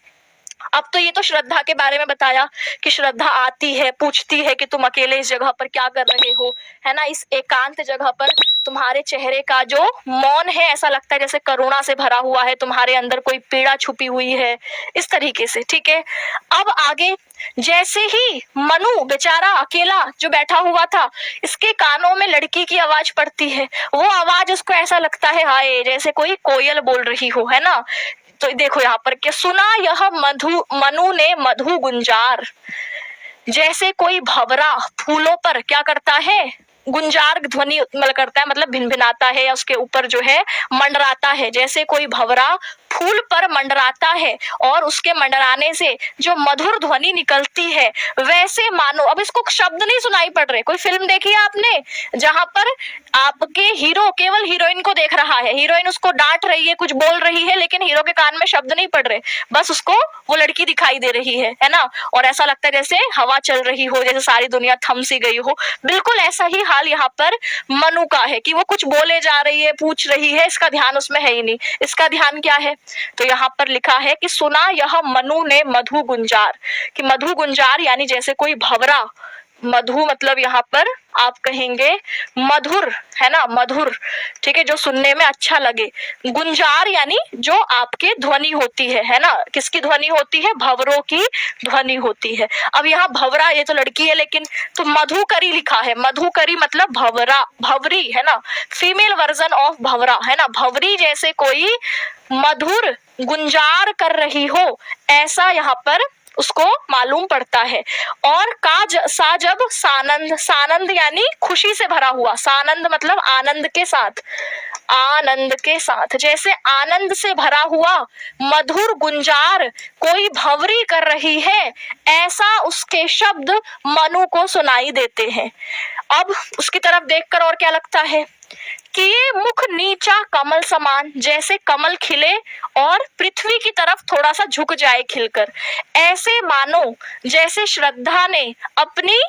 Speaker 1: अब तो ये तो श्रद्धा के बारे में बताया कि श्रद्धा आती है, पूछती है कि तुम अकेले इस जगह पर क्या कर रहे हो, है ना। इस एकांत जगह पर तुम्हारे चेहरे का जो मौन है, ऐसा लगता है जैसे करुणा से भरा हुआ है, तुम्हारे अंदर कोई पीड़ा छुपी हुई है, इस तरीके से। ठीक है। अब आगे, जैसे ही मनु बेचारा अकेला जो बैठा हुआ था, इसके कानों में लड़की की आवाज पड़ती है, वो आवाज उसको ऐसा लगता है हाय जैसे कोई कोयल बोल रही हो, है ना। तो देखो यहाँ पर क्या सुना, यह मनु ने मधु गुंजार, जैसे कोई भंवरा फूलों पर क्या करता है, गुंजार ध्वनि उत्पन्न करता है, मतलब भिनभिनाता है या उसके ऊपर जो है मंडराता है। जैसे कोई भंवरा फूल पर मंडराता है और उसके मंडराने से जो मधुर ध्वनि निकलती है, वैसे मानो, अब इसको शब्द नहीं सुनाई पड़ रहे। कोई फिल्म देखी है आपने जहां पर आपके हीरो केवल हीरोइन को देख रहा है, हीरोइन उसको डांट रही है, कुछ बोल रही है, लेकिन हीरो के कान में शब्द नहीं पड़ रहे, बस उसको वो लड़की दिखाई दे रही है ना। और ऐसा लगता है जैसे हवा चल रही हो, जैसे सारी दुनिया थम सी गई हो। बिल्कुल ऐसा ही हाल यहाँ पर मनु का है कि वो कुछ बोले जा रही है, पूछ रही है, इसका ध्यान उसमें है ही नहीं। इसका ध्यान क्या है, तो यहाँ पर लिखा है कि सुना यह मनु ने मधु गुंजार, कि मधु गुंजार यानी जैसे कोई भंवरा, मधु मतलब यहाँ पर आप कहेंगे मधुर, है ना, मधुर। ठीक है, जो सुनने में अच्छा लगे। गुंजार यानी जो आपके ध्वनि होती है ना। किसकी ध्वनि होती है, भंवरों की ध्वनि होती है। अब यहाँ भंवरा, ये तो लड़की है, लेकिन तो मधुकरी लिखा है, मधुकरी मतलब भंवरा, भंवरी, है ना, फीमेल वर्जन ऑफ भंवरा, है ना। भंवरी जैसे कोई मधुर गुंजार कर रही हो, ऐसा यहाँ पर उसको मालूम पड़ता है। और सा जब सानंद, सानंद यानी खुशी से भरा हुआ, सानंद मतलब आनंद के साथ, आनंद के साथ, जैसे आनंद से भरा हुआ मधुर गुंजार कोई भंवरी कर रही है, ऐसा उसके शब्द मनु को सुनाई देते हैं। अब उसकी तरफ देखकर और क्या लगता है कि ये मुख नीचा कमल समान, जैसे कमल खिले और पृथ्वी की तरफ थोड़ा सा झुक जाए खिलकर, ऐसे मानो जैसे श्रद्धा ने अपनी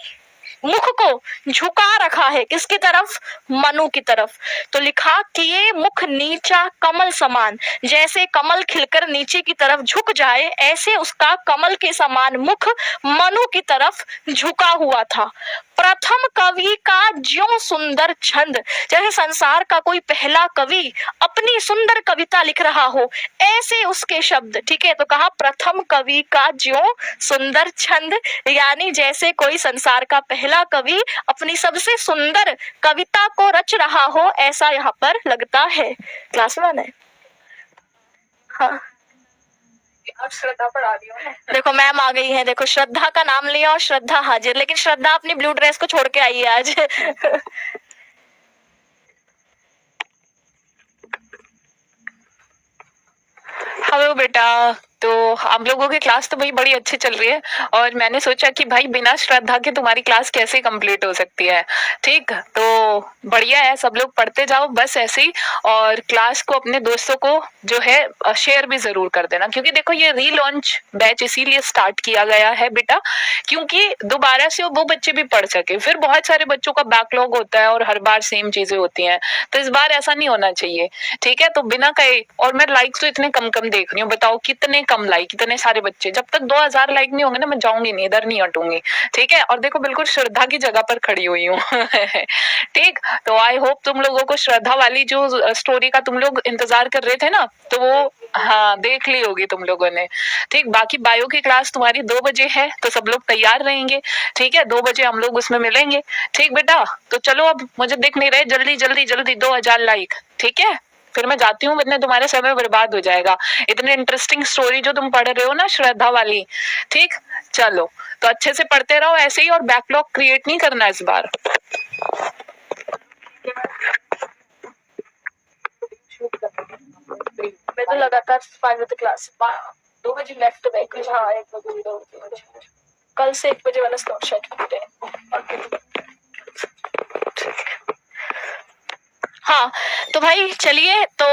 Speaker 1: मुख को झुका रखा है। किसकी तरफ, मनु की तरफ। तो लिखा कि ये मुख नीचा कमल समान, जैसे कमल खिलकर नीचे की तरफ झुक जाए, ऐसे उसका कमल के समान मुख मनु की तरफ झुका हुआ था। प्रथम कवि का ज्यों सुंदर छंद, जैसे संसार का कोई पहला कवि अपनी सुंदर कविता लिख रहा हो, ऐसे उसके शब्द। ठीक है, तो कहा प्रथम कवि का ज्यों सुंदर छंद, यानी जैसे कोई संसार का पहला कवि अपनी सबसे सुंदर कविता को रच रहा हो, ऐसा यहाँ पर लगता है। क्लास 1 है। हाँ, श्रद्धा पढ़ा रही हूँ। देखो मैम आ गई है, देखो श्रद्धा का नाम लिया और श्रद्धा हाजिर, लेकिन श्रद्धा अपनी ब्लू ड्रेस को छोड़ के आई है आज।
Speaker 2: हेलो बेटा। तो आप लोगों की क्लास तो भाई बड़ी अच्छी चल रही है और मैंने सोचा कि भाई बिना श्रद्धा के तुम्हारी क्लास कैसे कंप्लीट हो सकती है। ठीक, तो बढ़िया है, सब लोग पढ़ते जाओ बस ऐसे ही। और क्लास को अपने दोस्तों को जो है शेयर भी जरूर कर देना, क्योंकि देखो ये रीलॉन्च बैच इसीलिए स्टार्ट किया गया है बेटा, क्योंकि दोबारा से वो बच्चे भी पढ़ सके। फिर बहुत सारे बच्चों का बैकलॉग होता है और हर बार सेम चीजें होती हैं, तो इस बार ऐसा नहीं होना चाहिए। ठीक है, तो बिना कहे, और मैं लाइक तो इतने कम कम देख रही हूँ, बताओ कितने कम लाइक, इतने सारे बच्चे। जब तक 2000 लाइक नहीं होंगे ना, मैं जाऊंगी नहीं, इधर नहीं हटूंगी। ठीक है, और देखो बिल्कुल श्रद्धा की जगह पर खड़ी हुई हूँ। ठीक, तो आई होप तुम लोगों को श्रद्धा वाली जो स्टोरी का तुम लोग इंतजार कर रहे थे ना, तो वो हाँ देख ली होगी तुम लोगों ने। ठीक, बाकी बायो की क्लास तुम्हारी 2 बजे है, तो सब लोग तैयार रहेंगे। ठीक है, 2 बजे हम लोग उसमें मिलेंगे। ठीक बेटा, तो चलो अब मुझे दिख नहीं रहे, जल्दी जल्दी जल्दी 2000 लाइक। ठीक है, फिर मैं जाती हूँ, वरना तुम्हारा समय बर्बाद हो जाएगा। इतनी इंटरेस्टिंग स्टोरी जो तुम पढ़ रहे हो ना श्रद्धा वाली। ठीक, चलो तो अच्छे से पढ़ते रहो ऐसे ही, और बैकलॉग क्रिएट नहीं करना इस बार।
Speaker 1: मैं तो लगातार 5 बजे क्लास, 2 बजे लेफ्ट बैक, हाँ 1 बजे कल से 1 बजे वाला स्नैपचैट है। हाँ, तो भाई चलिए, तो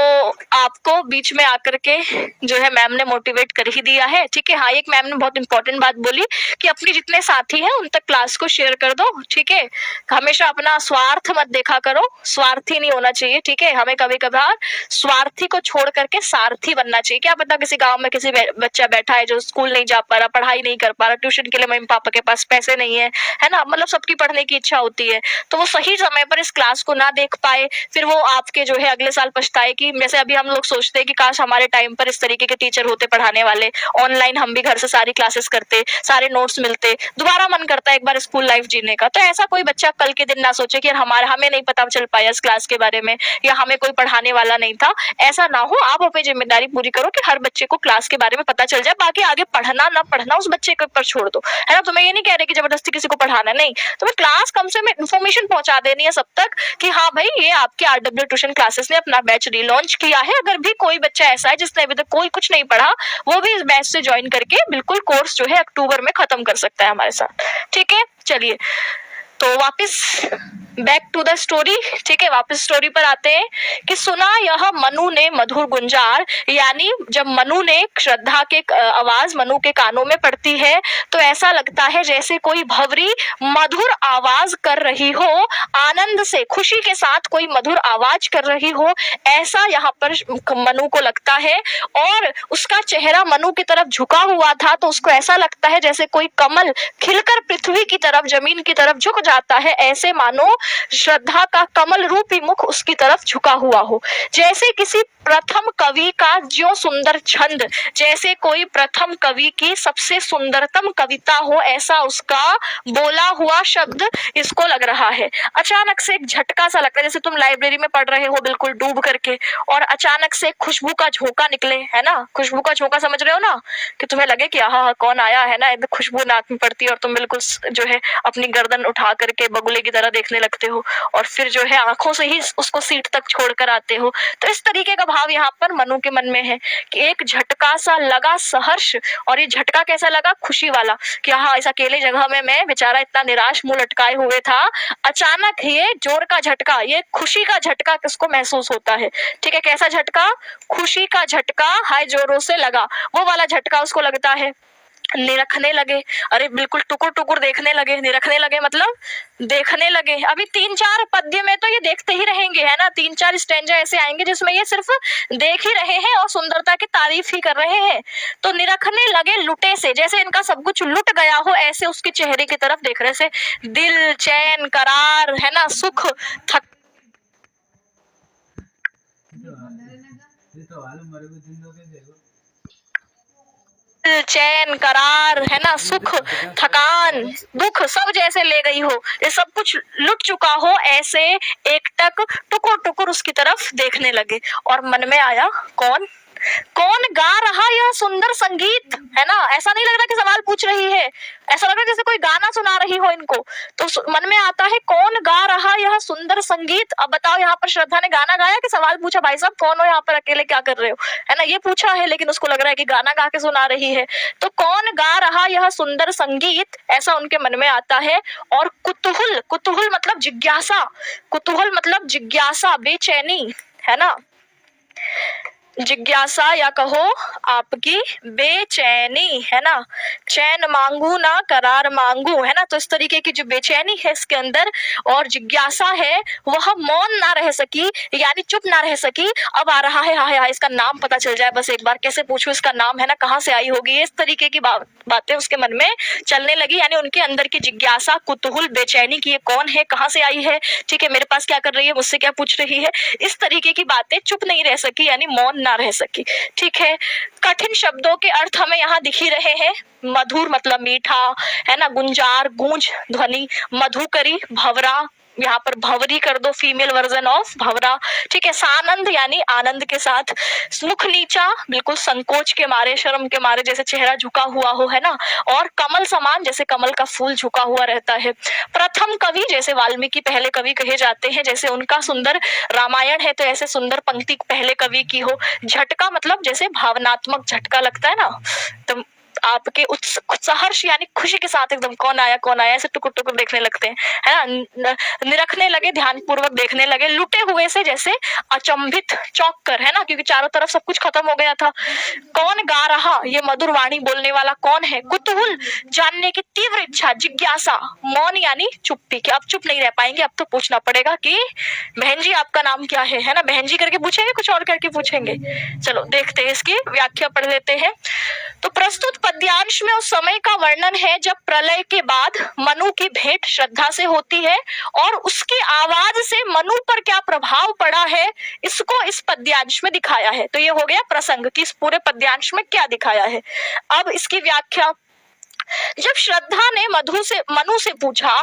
Speaker 1: आपको बीच में आकर के जो है मैम ने मोटिवेट कर ही दिया है। ठीक है, हाँ एक मैम ने बहुत इंपॉर्टेंट बात बोली कि अपने जितने साथी हैं उन तक क्लास को शेयर कर दो। ठीक है, हमेशा अपना स्वार्थ मत देखा करो, स्वार्थी नहीं होना चाहिए। ठीक है, हमें कभी कभार स्वार्थी को छोड़ करके सारथी बनना चाहिए। क्या पता किसी गाँव में किसी बच्चा बैठा है जो स्कूल नहीं जा पा रहा, पढ़ाई नहीं कर पा रहा, ट्यूशन के लिए मम्मी पापा के पास पैसे नहीं है ना, मतलब सबकी पढ़ने की इच्छा होती है, तो वो सही समय पर इस क्लास को ना देख पाए, फिर वो आपके जो है अगले साल पछताए कि जैसे अभी हम लोग सोचते हैं कि काश हमारे टाइम पर इस तरीके के टीचर होते पढ़ाने वाले, ऑनलाइन हम भी घर से सारी क्लासेस करते, सारे नोट्स मिलते, दोबारा मन करता है एक बार स्कूल लाइफ जीने का। तो ऐसा कोई बच्चा कल के दिन ना सोचे कि यार हमें नहीं पता चल पाया इस क्लास के बारे में, या हमें कोई पढ़ाने वाला नहीं था। ऐसा ना हो, आप अपनी जिम्मेदारी पूरी करो कि हर बच्चे को क्लास के बारे में पता चल जाए। बाकी आगे पढ़ना ना पढ़ना उस बच्चे के ऊपर छोड़ दो, है ना। तो मैं ये नहीं कह रही कि जबरदस्ती किसी को पढ़ाना, नहीं, तुम्हें क्लास कम से कम इन्फॉर्मेशन पहुंचा देनी है सब तक कि हाँ भाई ये आपके आरडब्ल्यू ट्यूशन क्लासेस ने अपना बैच रीलॉन्च किया है। अगर भी कोई बच्चा ऐसा है जिसने अभी तक कोई कुछ नहीं पढ़ा, वो भी इस बैच से ज्वाइन करके बिल्कुल कोर्स जो है अक्टूबर में खत्म कर सकता है हमारे साथ। ठीक है, चलिए तो वापस बैक टू द स्टोरी। ठीक है, वापस स्टोरी पर आते हैं कि सुना यह मनु ने मधुर गुंजार, यानी जब मनु ने श्रद्धा के आवाज मनु के कानों में पड़ती है तो ऐसा लगता है जैसे कोई भंवरी मधुर आवाज कर रही हो, आनंद से खुशी के साथ कोई मधुर आवाज कर रही हो, ऐसा यहाँ पर मनु को लगता है। और उसका चेहरा मनु की तरफ झुका हुआ था, तो उसको ऐसा लगता है जैसे कोई कमल खिलकर पृथ्वी की तरफ, जमीन की तरफ झुक जाता है, ऐसे मानो श्रद्धा का कमल रूपी मुख उसकी तरफ झुका हुआ हो। जैसे किसी प्रथम कवि का जो सुंदर छंद, जैसे कोई प्रथम कवि की सबसे सुंदरतम कविता हो, ऐसा उसका बोला हुआ शब्द इसको लग रहा है। अचानक से एक झटका सा लगता है, जैसे तुम लाइब्रेरी में पढ़ रहे हो बिल्कुल डूब करके, और अचानक से खुशबू का झोंका निकले, है ना। खुशबू का झोंका समझ रहे हो ना, कि तुम्हें लगे कि हाँ कौन आया, है ना, खुशबू नाक में पड़ती है और तुम बिल्कुल जो है अपनी गर्दन उठा करके बगुले की तरह देखने लगते हो, और फिर जो है आंखों से ही उसको सीट तक छोड़कर आते हो। तो इस तरीके का भाव यहाँ पर मनु के मन में है कि एक झटका सा लगा सहर्ष, और ये झटका कैसा लगा, खुशी वाला, कि हाँ इस अकेले जगह में मैं बेचारा इतना निराश मुंह लटकाए हुए था, अचानक ये जोर का झटका, ये खुशी का झटका किसको महसूस होता है। ठीक है, कैसा झटका, खुशी का झटका हाय जोरों से लगा, वो वाला झटका उसको लगता है। निरखने लगे, अरे बिल्कुल टुकुर टुकुर देखने लगे, निरखने लगे मतलब देखने लगे। अभी 3-4 पद्य में तो ये देखते ही रहेंगे, है ना, 3-4 स्टैंजा ऐसे आएंगे जिसमें ये सिर्फ देख ही रहे हैं और सुंदरता की तारीफ ही कर रहे हैं। तो निरखने लगे लुटे से, जैसे इनका सब कुछ लुट गया हो, ऐसे उसके चेहरे की तरफ देख रहे से, दिल चैन करार, है ना, सुख थक चैन करार, है ना, सुख थकान दुख सब जैसे ले गई हो, ये सब कुछ लुट चुका हो, ऐसे एकटक टुकुर टुकुर उसकी तरफ देखने लगे। और मन में आया कौन गा रहा यह सुंदर संगीत, है ना। ऐसा नहीं लग रहा कि सवाल पूछ रही है, ऐसा लग रहा है जैसे कोई गाना सुना रही हो इनको। तो मन में आता है कौन गा रहा यह सुंदर संगीत। अब बताओ यहाँ पर श्रद्धा ने गाना गाया कि सवाल पूछा, भाई साहब कौन हो यहाँ पर, अकेले क्या कर रहे हो, है ना, ये पूछा है, लेकिन उसको लग रहा है कि गाना गा के सुना रही है। तो कौन गा रहा यह सुंदर संगीत, ऐसा उनके मन में आता है। और कुतूहल, कुतूहल मतलब जिज्ञासा, कुतूहल मतलब जिज्ञासा, बेचैनी, है ना, जिज्ञासा या कहो आपकी बेचैनी, है ना, चैन मांगू ना करार मांगू, है ना। तो इस तरीके की जो बेचैनी है इसके अंदर और जिज्ञासा है, वह मौन ना रह सकी, यानी चुप ना रह सकी। अब आ रहा है हाय हाय इसका नाम पता चल जाए बस एक बार, कैसे पूछूं इसका नाम, है ना, कहाँ से आई होगी, इस तरीके की बातें उसके मन में चलने लगी। यानी उनके अंदर की जिज्ञासा, कुतूहल, बेचैनी की ये कौन है, कहाँ से आई है, ठीक है, मेरे पास क्या कर रही है, मुझसे क्या पूछ रही है, इस तरीके की बातें चुप नहीं रह सकी, यानी मौन ना रह सकी। ठीक है, कठिन शब्दों के अर्थ हमें यहाँ दिख ही रहे हैं। मधुर मतलब मीठा, है ना, गुंजार, गूंज, ध्वनि, मधुकरी, भवरा, यहाँ पर भवरी कर दो, फीमेल वर्जन ऑफ भवरा। ठीक है, सानंद यानी आनंद के साथ, मुख नीचा बिल्कुल संकोच के मारे, शर्म के मारे, जैसे चेहरा झुका हुआ हो, है ना, और कमल समान जैसे कमल का फूल झुका हुआ रहता है। प्रथम कवि जैसे वाल्मीकि पहले कवि कहे जाते हैं, जैसे उनका सुंदर रामायण है तो ऐसे सुंदर पंक्ति पहले कवि की हो। झटका मतलब जैसे भावनात्मक झटका लगता है ना, तो आपके उत्सहर्ष यानी खुशी के साथ एकदम कौन आया ऐसे टुकुर टुकुर देखने लगते हैं, है ना, निरखने लगे, ध्यान पूर्वक देखने लगे। लुटे हुए से जैसे अचंभित, चौंक कर, है ना, क्योंकि चारों तरफ सब कुछ खत्म हो गया था। कौन गा रहा, ये मधुर वाणी बोलने वाला कौन है। कुतूहल जानने की तीव्र इच्छा, जिज्ञासा। मौन यानी चुप्पी, कि अब चुप नहीं रह पाएंगे, अब तो पूछना पड़ेगा कि बहन जी आपका नाम क्या है ना, बहन जी करके पूछेंगे, कुछ और करके पूछेंगे। चलो देखते हैं, इसकी व्याख्या पढ़ लेते हैं। तो प्रस्तुत पद्यांश में उस समय का वर्णन है जब प्रलय के बाद मनु की भेंट श्रद्धा से होती है और उसकी आवाज से मनु पर क्या प्रभाव पड़ा है, इसको इस पद्यांश में दिखाया है। तो ये हो गया प्रसंग कि इस पूरे पद्यांश में क्या दिखाया है। अब इसकी व्याख्या, जब श्रद्धा ने मनु से पूछा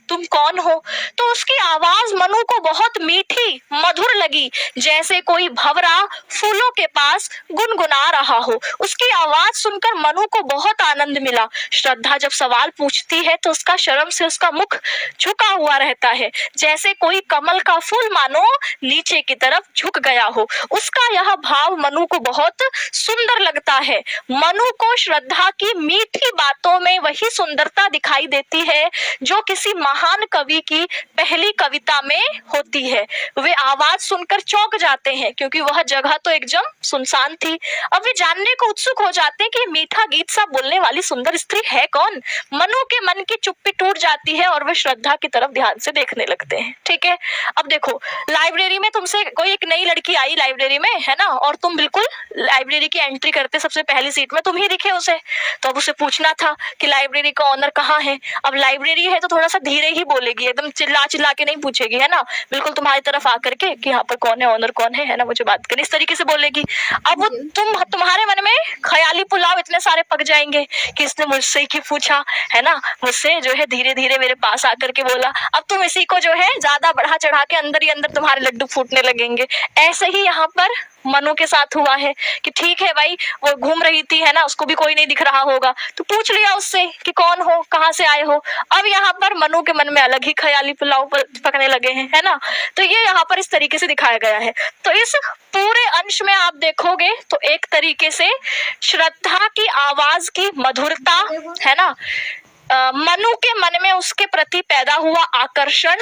Speaker 1: तुम कौन हो, तो उसकी आवाज मनु को बहुत मीठी मधुर लगी, जैसे कोई भंवरा फूलों के पास गुनगुना रहा हो। उसकी आवाज सुनकर मनु को बहुत आनंद मिला। श्रद्धा जब सवाल पूछती है तो उसका शर्म से उसका मुख झुका हुआ रहता है, जैसे कोई कमल का फूल मानो नीचे की तरफ झुक गया हो। उसका यह भाव मनु को बहुत सुंदर लगता है। मनु को श्रद्धा की मीठी बातों में वही सुंदरता दिखाई देती है जो किसी महान कवि की पहली कविता में होती है। वे आवाज सुनकर चौंक जाते हैं क्योंकि वह जगह तो एकदम सुनसान थी। अब वे जानने को उत्सुक हो जाते हैं कि मीठा गीत सा बोलने वाली सुंदर स्त्री है कौन। मनु के मन की चुप्पी टूट जाती है और वे श्रद्धा की तरफ ध्यान से देखने लगते हैं। ठीक है, अब देखो, लाइब्रेरी में तुमसे कोई एक नई लड़की आई लाइब्रेरी में, है ना, और तुम बिल्कुल लाइब्रेरी की एंट्री करते सबसे पहली सीट में तुम ही दिखे उसे। तो अब उसे पूछना था कि लाइब्रेरी का ऑनर कहाँ है। अब लाइब्रेरी है तो थोड़ा सा धीरे ही बोलेगी, एकदम चिल्ला चिल्ला के नहीं पूछेगी, है ना, बिल्कुल तुम्हारी तरफ आकर के कि यहाँ पर कौन है, ऑनर कौन है ना, मुझे बात करनी, इस तरीके से बोलेगी। अब तुम्हारे मन में ख्याली पुलाव इतने सारे पक जाएंगे कि इसने मुझसे ही पूछा, है ना, मुझसे जो है धीरे धीरे मेरे पास आकर के बोला। अब तुम इसी को जो है ज्यादा बढ़ा चढ़ा के अंदर ही अंदर तुम्हारे लड्डू फूटने लगेंगे। ऐसे ही यहाँ पर मनु के साथ हुआ है कि ठीक है भाई, वो घूम रही थी, है ना, उसको भी कोई नहीं दिख रहा होगा तो पूछ लिया उससे कि कौन हो, कहाँ से आए हो। अब यहाँ पर मनु के मन में अलग ही ख्याली पुलाव पकने लगे हैं, है ना। तो ये यहाँ पर इस तरीके से दिखाया गया है। तो इस पूरे अंश में आप देखोगे तो एक तरीके से श्रद्धा की आवाज की मधुरता, है ना, मनु के मन में उसके प्रति पैदा हुआ आकर्षण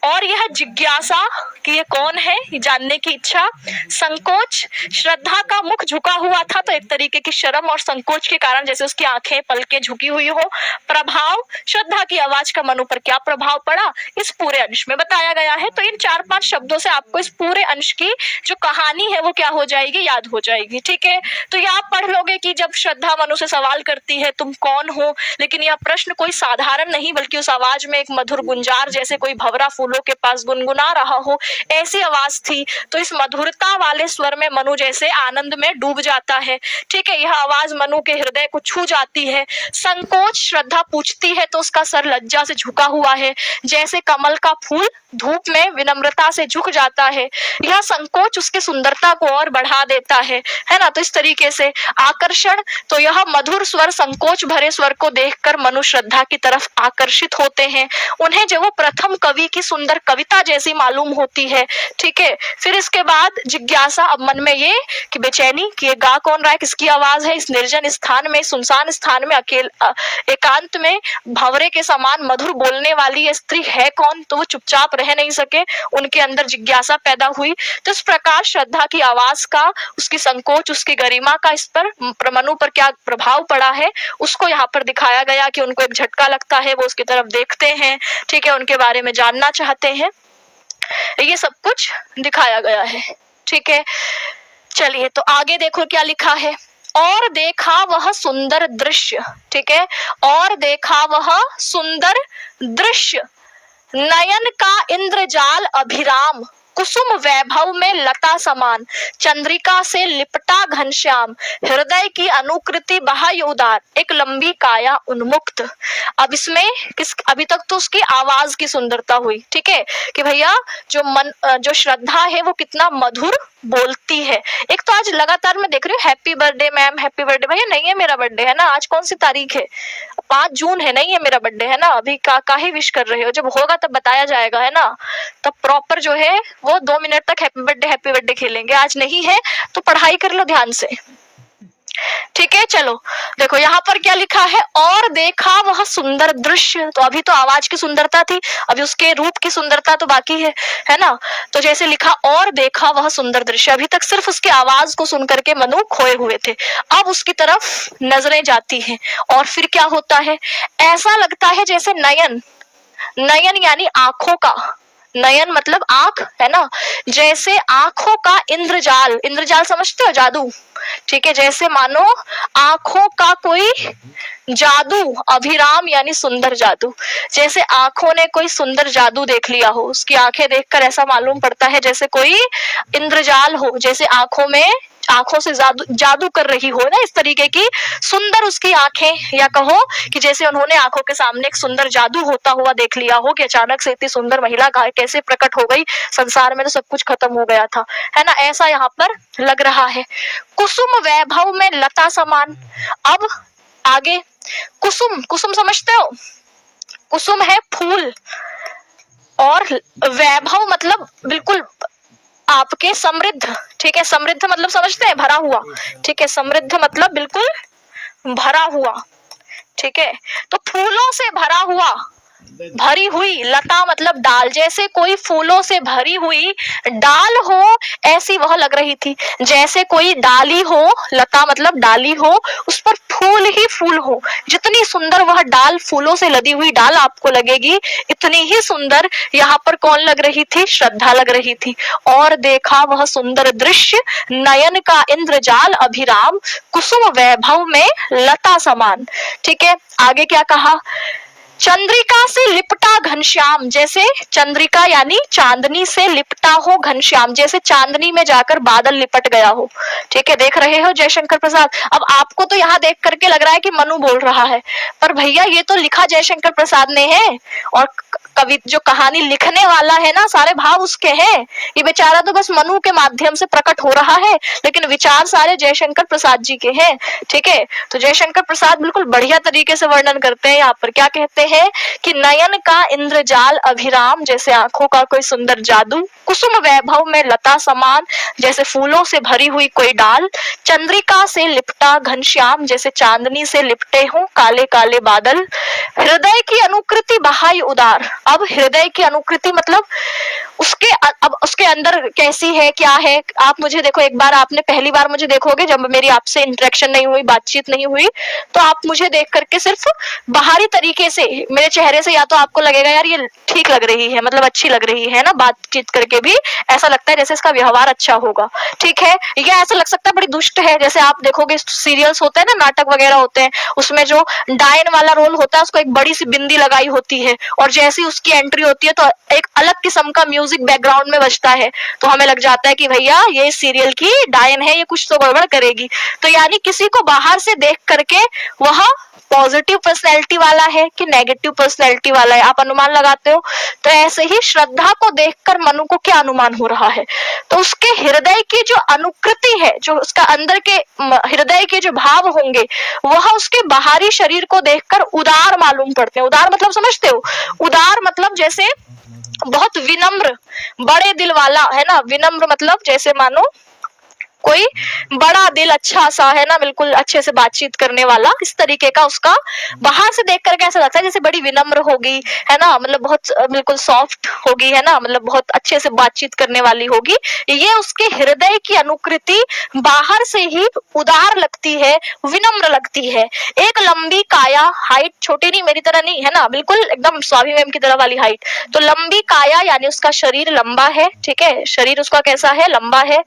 Speaker 1: और यह जिज्ञासा कि ये कौन है, ये जानने की इच्छा, संकोच, श्रद्धा का मुख झुका हुआ था तो एक तरीके की शर्म और संकोच के कारण जैसे उसकी आंखें पलकें झुकी हुई हो। प्रभाव, श्रद्धा की आवाज का मनु पर क्या प्रभाव पड़ा, इस पूरे अंश में बताया गया है। तो इन 4-5 शब्दों से आपको इस पूरे अंश की जो कहानी है वो क्या हो जाएगी, याद हो जाएगी। ठीक है, तो ये आप पढ़ लोगे कि जब श्रद्धा मनु से सवाल करती है तुम कौन हो, लेकिन यह प्रश्न प्रश्न कोई साधारण नहीं बल्कि उस आवाज में एक मधुर गुंजार जैसे कोई भंवरा फूलों के पास गुनगुना रहा हो, ऐसी आवाज थी। तो इस मधुरता वाले स्वर में मनु जैसे आनंद में डूब जाता है। ठीक है, यह आवाज मनु के हृदय को छू जाती है। संकोच श्रद्धा पूछती है तो उसका सर लज्जा से झुका हुआ है, जैसे कमल का फूल धूप में विनम्रता से झुक जाता है। यह संकोच उसकी सुंदरता को और बढ़ा देता है ना। तो इस तरीके से आकर्षण, तो यह मधुर स्वर संकोच भरे स्वर को देखकर मनु श्रद्धा की तरफ आकर्षित होते हैं। उन्हें जो वो प्रथम कवि की सुंदर कविता जैसी मालूम होती है। ठीक है, फिर इसके बाद जिज्ञासा, अब मन में ये कि बेचैनी कि ये गा कौन रहा है, किसकी आवाज है, इस निर्जन स्थान में, सुनसान स्थान में, एकांत में भंवरे के समान मधुर बोलने वाली ये स्त्री है कौन। तो वो चुपचाप रह नहीं सके, उनके अंदर जिज्ञासा पैदा हुई। तो इस प्रकार श्रद्धा की आवाज का, उसकी संकोच, उसकी गरिमा का इस पर मनु पर क्या प्रभाव पड़ा है, उसको यहाँ पर दिखाया गया कि उनको एक झटका लगता है, वो उसकी तरफ देखते हैं। ठीक है, उनके बारे में जानना चाहते हैं, ये सब कुछ दिखाया गया है। ठीक है, चलिए तो आगे देखो क्या लिखा है। और देखा वह सुंदर दृश्य, ठीक है, और देखा वह सुंदर दृश्य, नयन का इंद्रजाल अभिराम, कुसुम वैभव में लता समान, चंद्रिका से लिपटा घनश्याम, हृदय की अनुकृति बहाई उदार, एक लंबी काया उन्मुक्त। अब इसमें अभी तक तो उसकी आवाज की सुंदरता हुई। ठीक है, कि भैया जो श्रद्धा है वो कितना मधुर बोलती है। एक तो आज लगातार मैं देख रही हूँ happy birthday ma'am, happy birthday. भैया नहीं है मेरा बर्थडे, है ना। आज कौन सी तारीख है, 5 जून है, नहीं है मेरा बर्थडे, है ना। अभी काहे विश कर रहे हो, जब होगा तब बताया जाएगा, है ना। तब प्रॉपर जो है वो 2 मिनट तक हैप्पी बर्थडे खेलेंगे। आज नहीं है तो पढ़ाई कर लो ध्यान से। ठीक है, चलो देखो यहाँ पर क्या लिखा है। और देखा वह सुंदर दृश्य, तो अभी तो आवाज की सुंदरता थी, अभी उसके रूप की सुंदरता तो बाकी है ना। तो जैसे लिखा और देखा वह सुंदर दृश्य, अभी तक सिर्फ उसकी आवाज को सुन करके मनु खोए हुए थे, अब उसकी तरफ नजरें जाती हैं और फिर क्या होता है, ऐसा लगता है जैसे नयन, नयन यानी आंखों का, नयन मतलब आंख, है ना। जैसे आंखों का इंद्रजाल, इंद्रजाल समझते हो, जादू। ठीक है, जैसे मानो आंखों का कोई जादू, अभिराम यानी सुंदर जादू, जैसे आंखों ने कोई सुंदर जादू देख लिया हो, उसकी आंखें देखकर ऐसा मालूम पड़ता है जैसे कोई इंद्रजाल हो, जैसे आंखों से जादू कर रही हो ना, इस तरीके की सुंदर उसकी आंखें, या कहो कि जैसे उन्होंने आंखों के सामने एक सुंदर जादू होता हुआ देख लिया हो कि अचानक से इतनी सुंदर महिला कैसे प्रकट हो गई, संसार में तो सब कुछ खत्म हो गया था, है ना। ऐसा यहाँ पर लग रहा है। कुसुम वैभव में लता समान, अब आगे कुसुम, कुसुम समझते हो, कुसुम है फूल, और वैभव मतलब बिल्कुल आपके समृद्ध। ठीक है, समृद्ध मतलब समझते हैं, भरा हुआ। ठीक है, समृद्ध मतलब बिल्कुल भरा हुआ। ठीक है, तो फूलों से भरा हुआ, भरी हुई, लता मतलब डाल, जैसे कोई फूलों से भरी हुई डाल हो, ऐसी वह लग रही थी। जैसे कोई डाली हो, लता मतलब डाली हो, उस पर फूल ही फूल हो। जितनी सुंदर वह डाल, फूलों से लदी हुई डाल आपको लगेगी, इतनी ही सुंदर यहाँ पर कौन लग रही थी, श्रद्धा लग रही थी। और देखा वह सुंदर दृश्य, नयन का इंद्रजाल अभिराम, कुसुम वैभव में लता समान। ठीक है, आगे क्या कहा, चंद्रिका से लिपटा घनश्याम, जैसे चंद्रिका यानी चांदनी से लिपटा हो घनश्याम, जैसे चांदनी में जाकर बादल लिपट गया हो। ठीक है, देख रहे हो जयशंकर प्रसाद। अब आपको तो यहाँ देख करके लग रहा है कि मनु बोल रहा है, पर भैया ये तो लिखा जयशंकर प्रसाद ने है, और कवि जो कहानी लिखने वाला है ना, सारे भाव उसके हैं। ये बेचारा तो बस मनु के माध्यम से प्रकट हो रहा है, लेकिन विचार सारे जयशंकर प्रसाद जी के हैं। ठीक है, तो जयशंकर प्रसाद बिल्कुल बढ़िया तरीके से वर्णन करते हैं। यहाँ पर क्या कहते हैं कि नयन का इंद्रजाल अभिराम, जैसे आंखों का कोई सुंदर जादू, कुसुम वैभव में लता समान, जैसे फूलों से भरी हुई कोई डाल, चंद्रिका से लिपटा घनश्याम, जैसे चांदनी से लिपटे हों काले काले बादल, हृदय की अनुकृति बहाई उदार। अब हृदय की अनुकृति मतलब उसके अंदर कैसी है, क्या है। आप मुझे देखो, एक बार आपने पहली बार मुझे देखोगे जब मेरी आपसे इंटरेक्शन नहीं हुई, बातचीत नहीं हुई, तो आप मुझे देख करके सिर्फ बाहरी तरीके से मेरे चेहरे से या तो आपको लगेगा यार ये ठीक लग रही है, मतलब अच्छी लग रही है ना, बातचीत करके भी ऐसा लगता है जैसे इसका व्यवहार अच्छा होगा। ठीक है, या ऐसा लग सकता है बड़ी दुष्ट है, जैसे आप देखोगे सीरियल्स होते हैं ना, नाटक वगैरह होते हैं, उसमें जो डायन वाला रोल होता है उसको एक बड़ी सी बिंदी लगाई होती है, और जैसी उसकी एंट्री होती है तो एक अलग किस्म का म्यूजिक बैकग्राउंड में बजता है, तो हमें लग जाता है कि भैया ये सीरियल की डायन है, ये कुछ तो गड़बड़ करेगी। तो यानी किसी को बाहर से देख करके वह पॉजिटिव पर्सनैलिटी वाला है कि नेगेटिव पर्सनैलिटी वाला है, आप अनुमान लगाते हो। तो ऐसे ही श्रद्धा को देखकर मनु को क्या अनुमान हो रहा है, तो उसके हृदय की जो अनुकृति है, जो उसका अंदर के हृदय के जो भाव होंगे, वह उसके बाहरी शरीर को देखकर उदार मालूम पड़ते हैं। उदार मतलब समझते हो? उदार मतलब जैसे बहुत विनम्र, बड़े दिल वाला, है ना। विनम्र मतलब जैसे मानो कोई बड़ा दिल, अच्छा सा, है ना, बिल्कुल अच्छे से बातचीत करने वाला, इस तरीके का उसका बाहर से देख करके ऐसा लगता है जैसे बड़ी विनम्र होगी, है ना, मतलब बहुत बिल्कुल सॉफ्ट होगी, है ना, मतलब बहुत अच्छे से बातचीत करने वाली होगी। ये उसके हृदय की अनुकृति बाहर से ही उदार लगती है, विनम्र लगती है। एक लंबी काया, हाइट छोटी नहीं, मेरी तरह नहीं, है ना, बिल्कुल एकदम स्वामी मैम की तरह वाली हाइट। तो लंबी काया यानी उसका शरीर लंबा है, ठीक है, शरीर उसका कैसा है, लंबा है,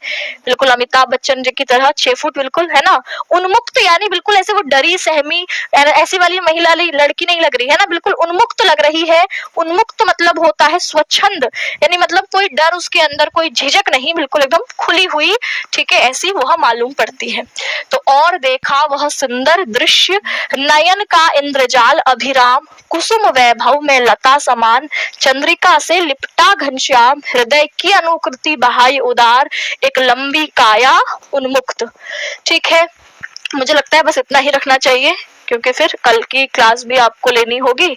Speaker 1: बिल्कुल अमिताभ बच्चन जी की तरह 6 फुट बिल्कुल, है ना। उन्मुक्त यानी बिल्कुल ऐसे वो डरी सहमी ऐसी वाली महिला, लड़की नहीं लग रही है ना, बिल्कुल उन्मुक्त लग रही है। उन्मुक्त मतलब होता है स्वच्छंद, यानी मतलब कोई डर उसके अंदर, कोई झिझक नहीं, बिल्कुल एकदम खुली हुई, ठीक है, ऐसी वह मालूम पड़ती है। तो और देखा वह सुंदर दृश्य, नयन का इंद्रजाल अभिराम, कुसुम वैभव में लता समान, चंद्रिका से लिपटा घनश्याम, हृदय की अनुकृति बहाई उदार, एक लंबी काया उन्मुक्त। ठीक है, मुझे लगता है बस इतना ही रखना चाहिए, क्योंकि फिर कल की क्लास भी आपको लेनी होगी,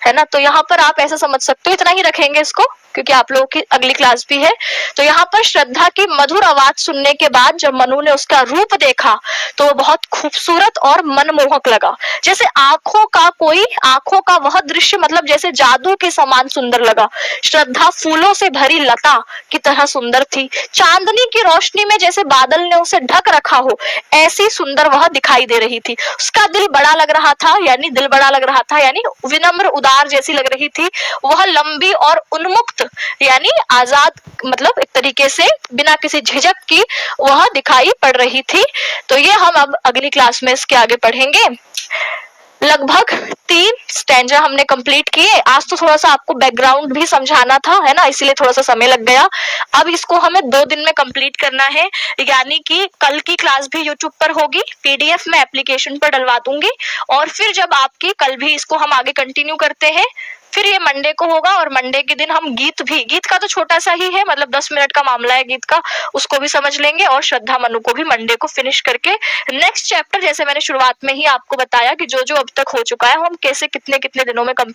Speaker 1: है ना। तो यहाँ पर आप ऐसा समझ सकते हो, इतना ही रखेंगे इसको, क्योंकि आप लोगों की अगली क्लास भी है। तो यहाँ पर श्रद्धा की मधुर आवाज सुनने के बाद जब मनु ने उसका रूप देखा तो वो बहुत खूबसूरत और मनमोहक लगा। जैसे आंखों का वह दृश्य मतलब जैसे जादू के समान सुंदर लगा। श्रद्धा फूलों से भरी लता की तरह सुंदर थी। चांदनी की रोशनी में जैसे बादल ने उसे ढक रखा हो, ऐसी सुंदर वह दिखाई दे रही थी। उसका दिल बड़ा लग रहा था, यानी दिल बड़ा लग रहा था, यानी विनम्र उदार जैसी लग रही थी। वह लंबी और उन्मुक्त यानी आजाद, मतलब एक तरीके से बिना किसी झिझक की वह दिखाई पड़ रही थी। तो ये हम अब अगली क्लास में इसके आगे पढ़ेंगे। लगभग 3 स्टैंजा हमने कंप्लीट किए। आज तो थोड़ा सा आपको बैकग्राउंड भी समझाना था, है ना, इसीलिए थोड़ा सा समय लग गया। अब इसको हमें 2 दिन में कंप्लीट करना है, यानी कि कल की क्लास भी यूट्यूब पर होगी, पीडीएफ में एप्लीकेशन पर डलवा दूंगी, और फिर जब आपकी कल भी इसको हम आगे कंटिन्यू करते हैं, फिर ये मंडे को होगा। और मंडे के दिन हम गीत का तो छोटा सा ही है, मतलब 10 मिनट का मामला है गीत का, उसको भी समझ लेंगे, और श्रद्धा मनु को भी मंडे को फिनिश करके नेक्स्ट चैप्टर, जैसे मैंने शुरुआत में ही आपको बताया कि जो जो अब तक हो चुका है, हम कैसे कितने कितने दिनों में कंप्लीट